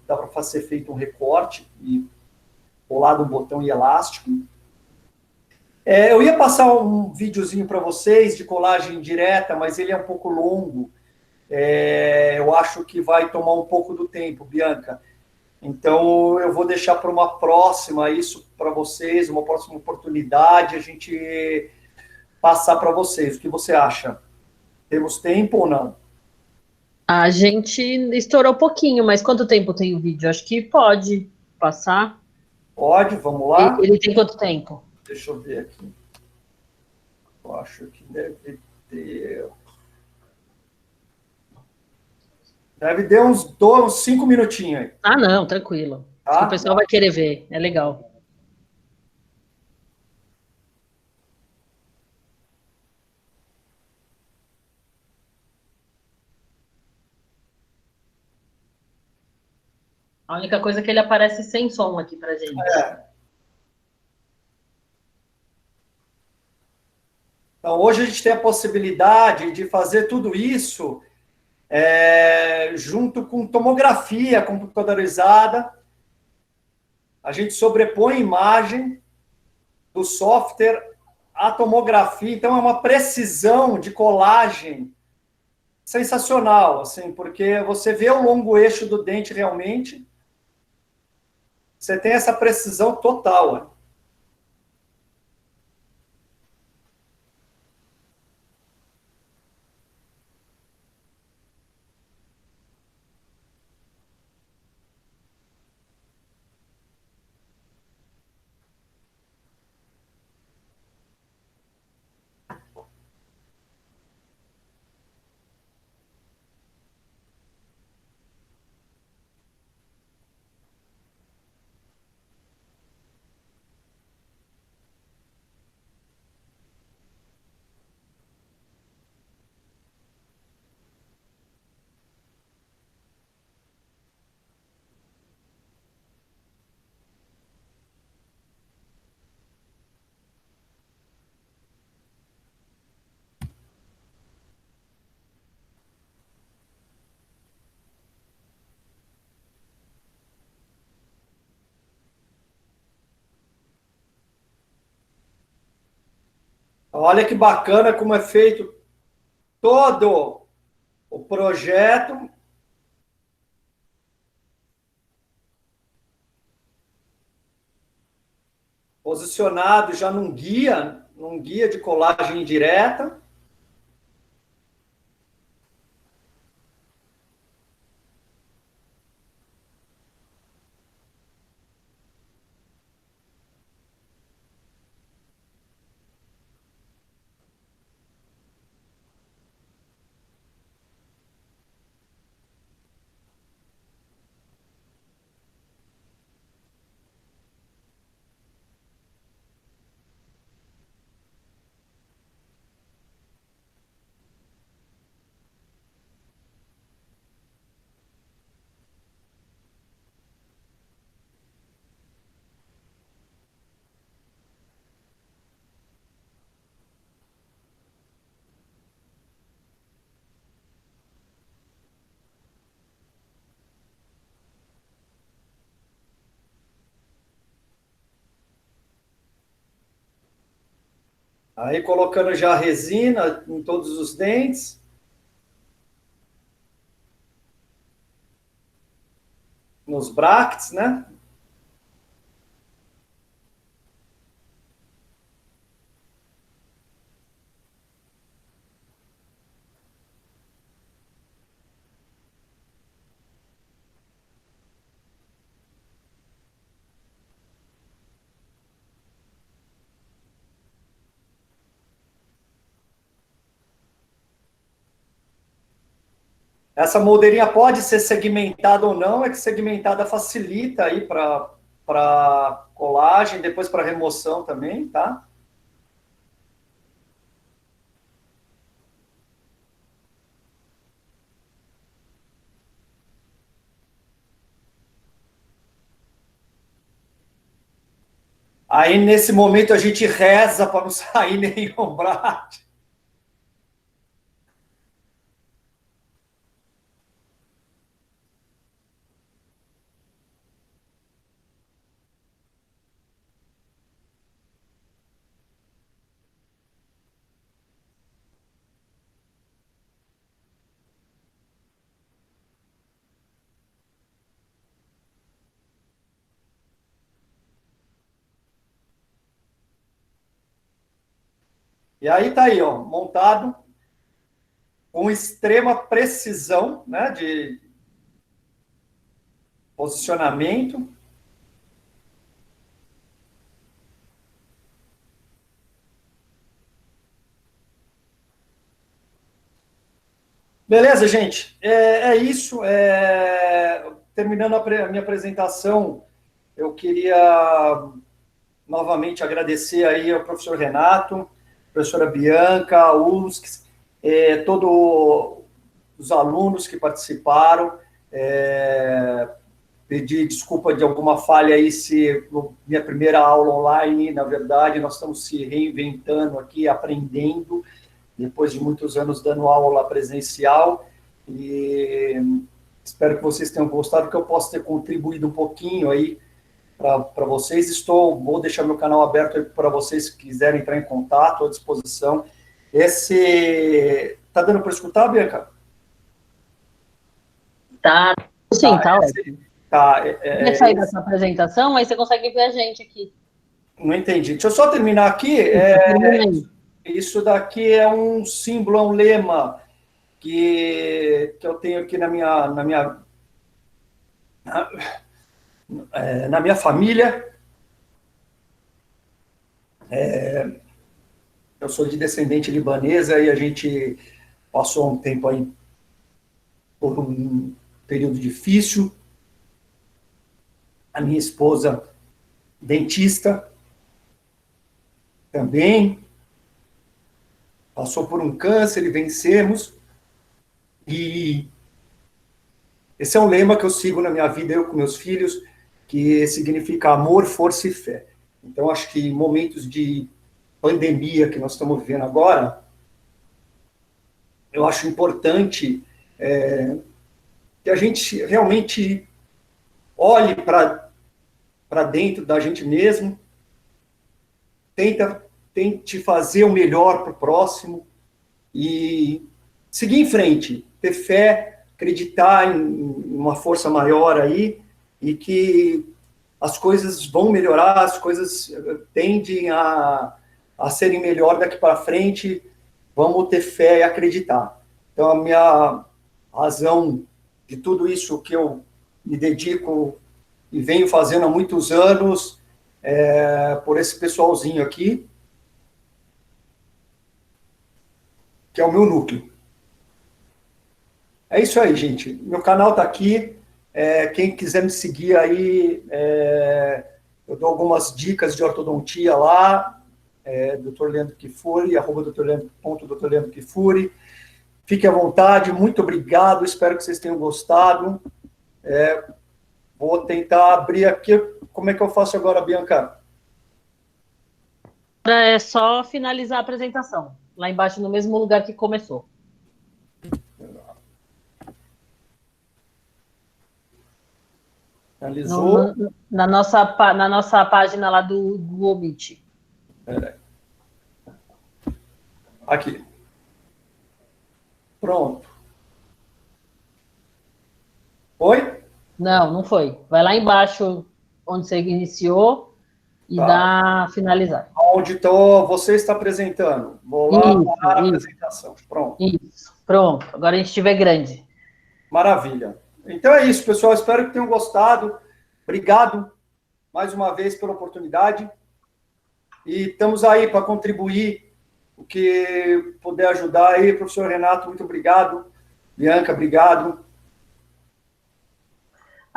dá para ser feito um recorte e colado um botão e elástico. Eu ia passar um videozinho para vocês de colagem direta, mas ele é um pouco longo. Eu acho que vai tomar um pouco do tempo, Bianca. Então, eu vou deixar para uma próxima isso para vocês, uma próxima oportunidade, a gente passar para vocês. O que você acha? Temos tempo ou não? A gente estourou um pouquinho, mas quanto tempo tem o vídeo? Acho que pode passar. Pode, vamos lá? Ele tem quanto tempo? Deixa eu ver aqui. Eu acho que deve ter... Deve ter uns 5 minutinhos aí. Ah, não, tranquilo. Tá? Acho que o pessoal vai querer ver, é legal. A única coisa é que ele aparece sem som aqui pra gente. Então, hoje a gente tem a possibilidade de fazer tudo isso junto com tomografia computadorizada. A gente sobrepõe a imagem do software à tomografia, então é uma precisão de colagem sensacional, assim, porque você vê o longo eixo do dente realmente, você tem essa precisão total. Olha que bacana como é feito todo o projeto. Posicionado já num guia de colagem direta. Aí colocando já a resina em todos os dentes. nos brackets, né? Essa moldeirinha pode ser segmentada ou não, é que segmentada facilita aí para colagem, depois para remoção também, tá? Aí, nesse momento, a gente reza para não sair nenhum braço. E aí tá aí, ó, montado com extrema precisão, né, de posicionamento. Beleza, gente? É isso. Terminando a minha apresentação, eu queria novamente agradecer aí ao professor Renato, professora Bianca, a USC, todos os alunos que participaram. Pedir desculpa de alguma falha aí, se minha primeira aula online, na verdade, nós estamos se reinventando aqui, aprendendo, depois de muitos anos dando aula presencial, e espero que vocês tenham gostado, que eu possa ter contribuído um pouquinho aí para vocês. Vou deixar meu canal aberto para vocês que quiserem entrar em contato, à disposição. Tá dando para escutar, Bianca? Tá, sim, tá ótimo. Tá. Quer sair dessa apresentação, aí você consegue ver a gente aqui. Não entendi. Deixa eu só terminar aqui. Isso daqui é um símbolo, é um lema que eu tenho aqui na minha família. Eu sou de descendente libanesa e a gente passou um tempo aí por um período difícil. A minha esposa, dentista, também passou por um câncer e vencemos. E esse é um lema que eu sigo na minha vida, eu com meus filhos, que significa amor, força e fé. Então, acho que em momentos de pandemia que nós estamos vivendo agora, eu acho importante que a gente realmente olhe para dentro da gente mesmo, tente fazer o melhor para o próximo e seguir em frente, ter fé, acreditar em uma força maior aí e que as coisas vão melhorar, as coisas tendem a serem melhor daqui para frente. Vamos ter fé e acreditar. Então, a minha razão de tudo isso que eu me dedico e venho fazendo há muitos anos por esse pessoalzinho aqui, que é o meu núcleo. É isso aí, gente. Meu canal está aqui. Quem quiser me seguir aí, eu dou algumas dicas de ortodontia lá, Dr. Leandro Kifuri, @Dr. Leandro Kifuri. Fique à vontade, muito obrigado, espero que vocês tenham gostado. Vou tentar abrir aqui. Como é que eu faço agora, Bianca? Agora é só finalizar a apresentação, lá embaixo, no mesmo lugar que começou. Finalizou. Na nossa página lá do Google Meet. Aqui. Pronto. Oi? Não, não foi. Vai lá embaixo, onde você iniciou, e Tá. dá finalizar. Onde você está apresentando. Vou lá para a apresentação. Pronto. Isso, pronto. Agora a gente estiver grande. Maravilha. Então é isso, pessoal. Espero que tenham gostado. Obrigado mais uma vez pela oportunidade. E estamos aí para contribuir, o que puder ajudar aí. Professor Renato, muito obrigado. Bianca, obrigado.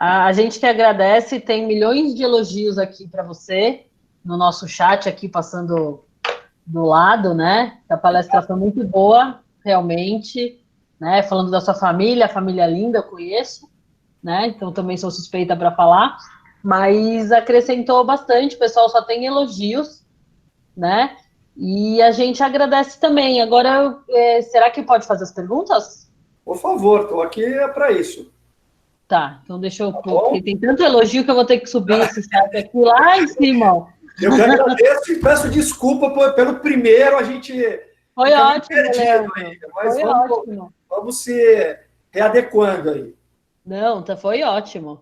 A gente que agradece, tem milhões de elogios aqui para você, no nosso chat aqui, passando do lado, né? A palestra foi muito boa, realmente, né? Falando da sua família, a família linda, eu conheço, né? Então também sou suspeita para falar, mas acrescentou bastante, o pessoal só tem elogios, né? E a gente agradece também. Agora, será que pode fazer as perguntas? Por favor, estou aqui para isso. Tá, então deixa eu pôr, porque tem tanto elogio que eu vou ter que subir esse chat aqui lá em cima. Eu que agradeço e peço desculpa pelo primeiro, a gente foi ótimo, Leandro. Mas foi ótimo. Vamos se readequando aí. Não, foi ótimo.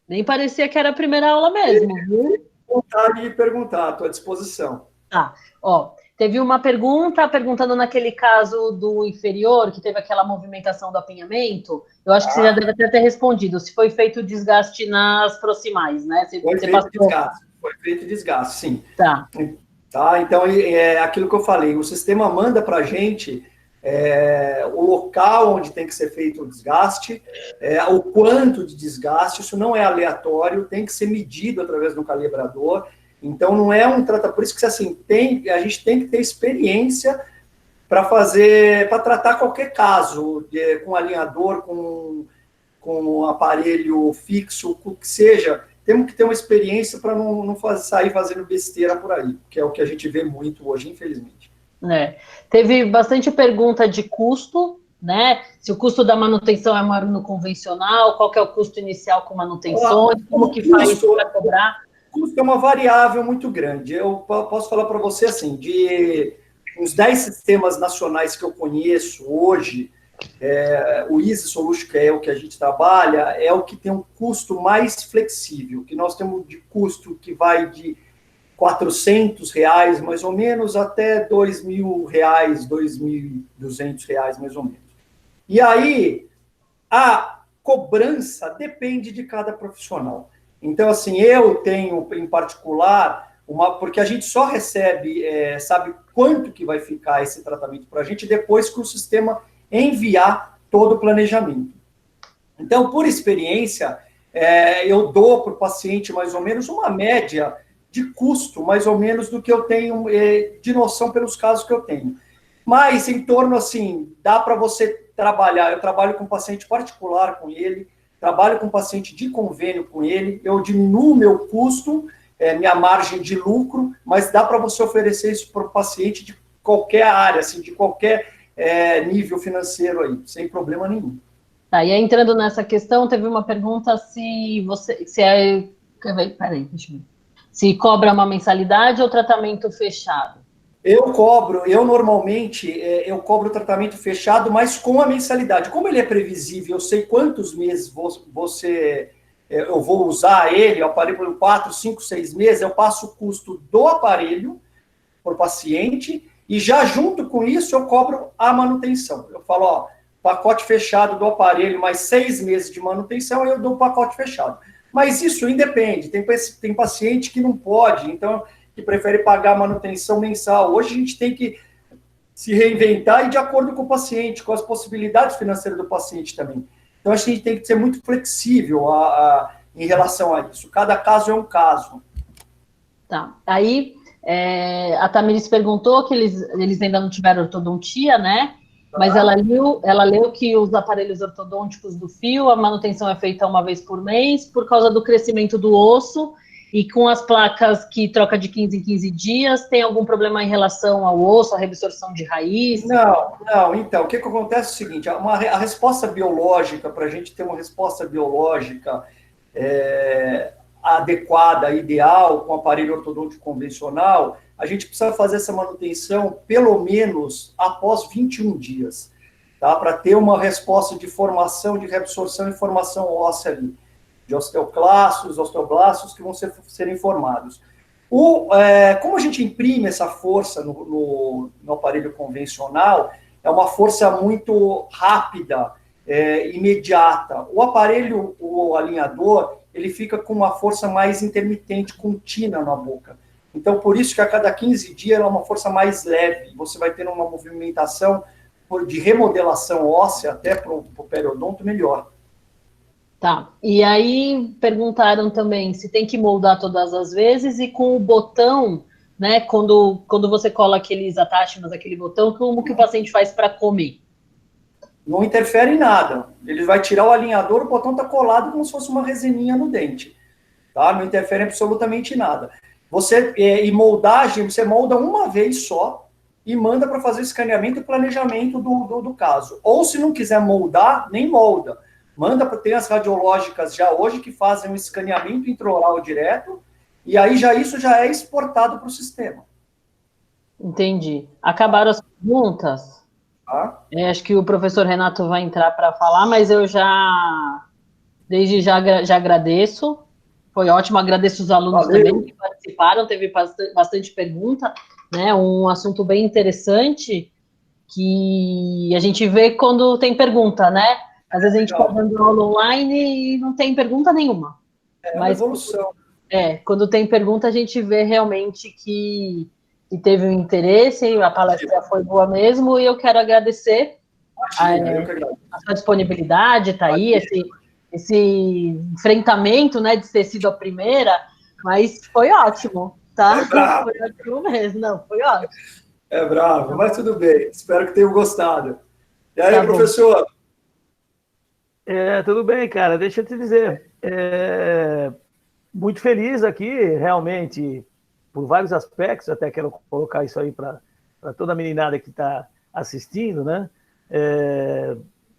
Nem parecia que era a primeira aula mesmo, viu? Vontade de perguntar, estou à disposição. Tá, ó, teve uma pergunta perguntando naquele caso do inferior, que teve aquela movimentação do apinhamento. Eu acho que você já deve até ter respondido, se foi feito desgaste nas proximais, né? Foi feito desgaste, sim. Tá. Então, é aquilo que eu falei, o sistema manda para a gente o local onde tem que ser feito o desgaste, o quanto de desgaste, isso não é aleatório, tem que ser medido através do calibrador. Então, não é um tratamento. Por isso que assim, a gente tem que ter experiência para tratar qualquer caso, com alinhador, com aparelho fixo, o que seja. Temos que ter uma experiência para não sair fazendo besteira por aí, que é o que a gente vê muito hoje, infelizmente. Teve bastante pergunta de custo, né? Se o custo da manutenção é maior no convencional, qual que é o custo inicial com manutenções, como que faz para cobrar? O custo é uma variável muito grande. Eu posso falar para você, assim, de uns 10 sistemas nacionais que eu conheço hoje, o Easy Solution, que é o que a gente trabalha, é o que tem um custo mais flexível, que nós temos de custo que vai de R$400, mais ou menos, até R$2.000, R$2.200, mais ou menos. E aí, a cobrança depende de cada profissional. Então, assim, eu tenho, em particular, porque a gente só recebe, sabe quanto que vai ficar esse tratamento para a gente depois que o sistema enviar todo o planejamento. Então, por experiência, eu dou para o paciente mais ou menos uma média de custo, mais ou menos, do que eu tenho de noção pelos casos que eu tenho. Mas, em torno, assim, dá para você trabalhar. Eu trabalho com paciente particular com ele, trabalho com paciente de convênio com ele, eu diminuo o meu custo, minha margem de lucro, mas dá para você oferecer isso para o paciente de qualquer área, assim, de qualquer nível financeiro aí, sem problema nenhum. Tá, e aí, entrando nessa questão, teve uma pergunta se se cobra uma mensalidade ou tratamento fechado? Eu normalmente, eu cobro o tratamento fechado, mas com a mensalidade. Como ele é previsível, eu sei quantos meses eu vou usar ele, o aparelho por 4, 5, 6 meses, eu passo o custo do aparelho por paciente e já junto com isso eu cobro a manutenção. Eu falo, pacote fechado do aparelho, mais 6 meses de manutenção, eu dou o pacote fechado. Mas isso independe, tem paciente que não pode, então, que prefere pagar a manutenção mensal. Hoje a gente tem que se reinventar e de acordo com o paciente, com as possibilidades financeiras do paciente também. Então, a gente tem que ser muito flexível em relação a isso. Cada caso é um caso. Tá. Aí, a Tamiris perguntou que eles ainda não tiveram ortodontia, né? Mas ela leu que os aparelhos ortodônticos do fio, a manutenção é feita uma vez por mês, por causa do crescimento do osso, e com as placas que troca de 15 em 15 dias, tem algum problema em relação ao osso, a reabsorção de raiz? Não. Então, o que acontece é o seguinte, a resposta biológica, para a gente ter uma resposta biológica adequada, ideal, com aparelho ortodôntico convencional, a gente precisa fazer essa manutenção pelo menos após 21 dias. tá? Para ter uma resposta de formação, de reabsorção e formação óssea ali, de osteoclastos, osteoblastos que vão serem formados. Como a gente imprime essa força no aparelho convencional, é uma força muito rápida, imediata. O aparelho, o alinhador, ele fica com uma força mais intermitente, contínua na boca. Então, por isso que a cada 15 dias ela é uma força mais leve. Você vai ter uma movimentação de remodelação óssea até para o periodonto melhor. Tá. E aí perguntaram também se tem que moldar todas as vezes e com o botão, né? Quando você cola aqueles attachments, aquele botão, como que o paciente faz para comer? Não interfere em nada. Ele vai tirar o alinhador, o botão está colado como se fosse uma resininha no dente. Tá? Não interfere absolutamente em nada. E moldagem, você molda uma vez só e manda para fazer o escaneamento e planejamento do caso. Ou se não quiser moldar, nem molda. Manda para ter as radiológicas já hoje que fazem um escaneamento intraoral direto e aí isso já é exportado para o sistema. Entendi. Acabaram as perguntas? Tá? Acho que o professor Renato vai entrar para falar, mas eu desde já agradeço. Foi ótimo, agradeço os alunos também que participaram, teve bastante pergunta, né? Um assunto bem interessante que a gente vê quando tem pergunta, né? Às vezes a gente está dando aula online e não tem pergunta nenhuma. É uma evolução. Quando tem pergunta, a gente vê realmente que teve um interesse, a palestra foi boa mesmo, e eu quero agradecer a sua disponibilidade, tá aí, esse enfrentamento, né, de ter sido a primeira, mas foi ótimo, tá? Foi ótimo mesmo, não, foi ótimo. É bravo, mas tudo bem, espero que tenham gostado. E aí, professor? Tudo bem, cara, deixa eu te dizer, muito feliz aqui, realmente, por vários aspectos, até quero colocar isso aí para toda a meninada que está assistindo, né?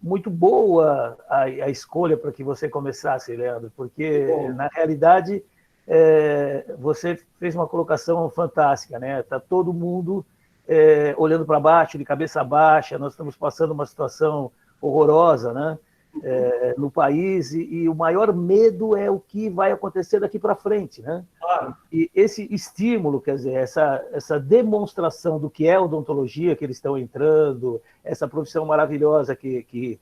Muito boa a escolha para que você começasse, Leandro, porque, na realidade, você fez uma colocação fantástica, né? Está todo mundo olhando para baixo, de cabeça baixa, nós estamos passando uma situação horrorosa, né? No país, e o maior medo é o que vai acontecer daqui para frente, né? Claro. E esse estímulo, quer dizer, essa demonstração do que é odontologia que eles estão entrando, essa profissão maravilhosa que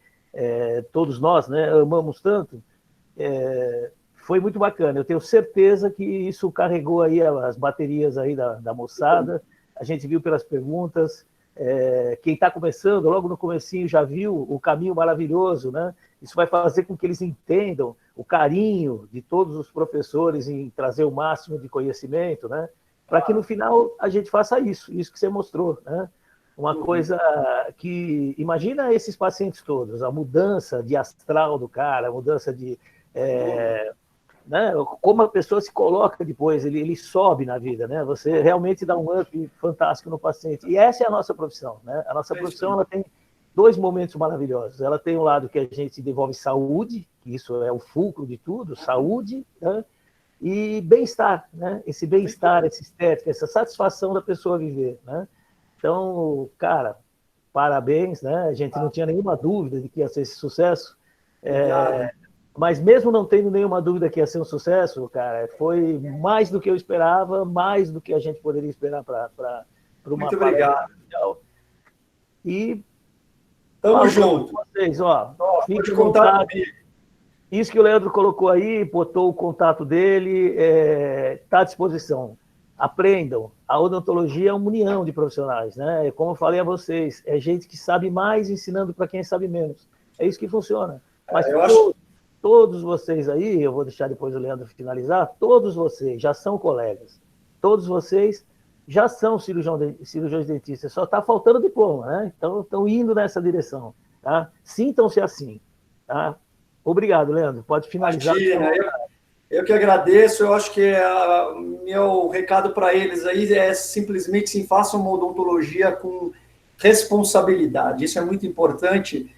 todos nós, né, amamos tanto, foi muito bacana. Eu tenho certeza que isso carregou aí as baterias aí da moçada. A gente viu pelas perguntas. Quem está começando, logo no comecinho já viu o caminho maravilhoso, né? Isso vai fazer com que eles entendam o carinho de todos os professores em trazer o máximo de conhecimento, né? Para que no final a gente faça isso que você mostrou, né? Uma coisa que, imagina esses pacientes todos, a mudança de astral do cara, a mudança de... né? Como a pessoa se coloca depois, ele sobe na vida, né? Você realmente dá um up fantástico no paciente. E essa é a nossa profissão, né? A nossa profissão, ela tem dois momentos maravilhosos. Ela tem um lado que a gente desenvolve saúde, que isso é o fulcro de tudo, saúde, né? E bem-estar, né? Esse bem-estar, essa estética, essa satisfação da pessoa viver, né? Então, cara, parabéns, né? A gente não tinha nenhuma dúvida de que ia ser esse sucesso. Mas mesmo não tendo nenhuma dúvida que ia ser um sucesso, cara, foi mais do que eu esperava, mais do que a gente poderia esperar para uma Muito obrigado. E tamo junto. Vocês, fique contar comigo. Isso que o Leandro colocou aí, botou o contato dele, está à disposição. Aprendam. A odontologia é uma união de profissionais, né? Como eu falei a vocês, é gente que sabe mais ensinando para quem sabe menos. É isso que funciona. Mas todos vocês aí, eu vou deixar depois o Leandro finalizar, todos vocês já são colegas, todos vocês já são cirurgiões dentistas, só está faltando diploma, né? Então, estão indo nessa direção, tá? Sintam-se assim, tá? Obrigado, Leandro, pode finalizar. Eu que agradeço, eu acho que meu recado para eles aí é simplesmente assim, façam uma odontologia com responsabilidade, isso é muito importante,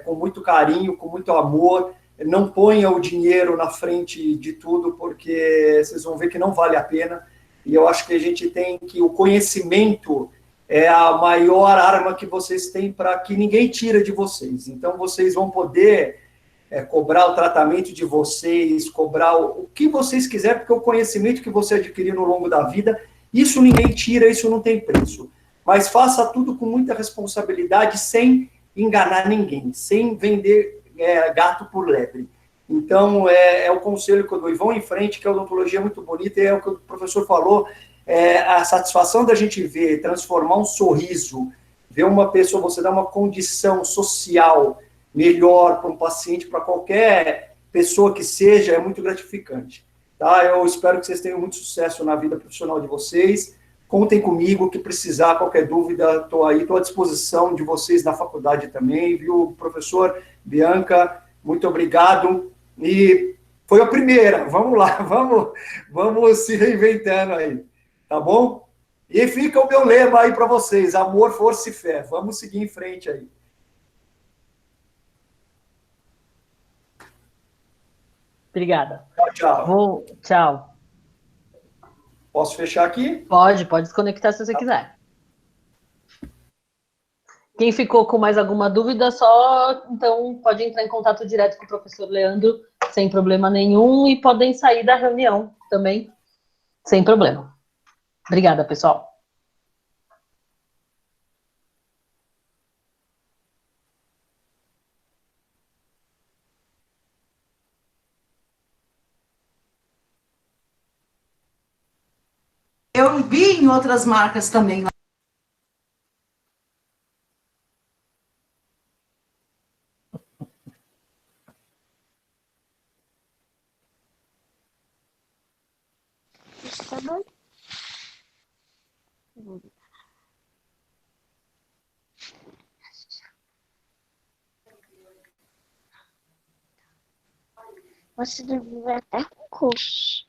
com muito carinho, com muito amor, não ponha o dinheiro na frente de tudo, porque vocês vão ver que não vale a pena, e eu acho que a gente tem que, o conhecimento, é a maior arma que vocês têm para que ninguém tira de vocês. Então, vocês vão poder cobrar o tratamento de vocês, cobrar o que vocês quiserem, porque o conhecimento que você adquirir no longo da vida, isso ninguém tira, isso não tem preço. Mas faça tudo com muita responsabilidade, sem enganar ninguém, sem vender gato por lebre. Então, é o conselho que eu dou. E vão em frente, que a odontologia é muito bonita, e é o que o professor falou, a satisfação da gente ver, transformar um sorriso, ver uma pessoa, você dar uma condição social melhor para um paciente, para qualquer pessoa que seja, é muito gratificante. Tá? Eu espero que vocês tenham muito sucesso na vida profissional de vocês. Contem comigo, que precisar, qualquer dúvida, estou aí, estou à disposição de vocês na faculdade também, viu, professor Bianca? Muito obrigado. E foi a primeira, vamos lá, vamos se reinventando aí, tá bom? E fica o meu lema aí para vocês, amor, força e fé. Vamos seguir em frente aí. Obrigada. Tchau. Tchau. Posso fechar aqui? Pode desconectar se você quiser. Quem ficou com mais alguma dúvida, então pode entrar em contato direto com o professor Leandro, sem problema nenhum, e podem sair da reunião também, sem problema. Obrigada, pessoal. Eu vi em outras marcas também. Tá bom? Você deve até com curso.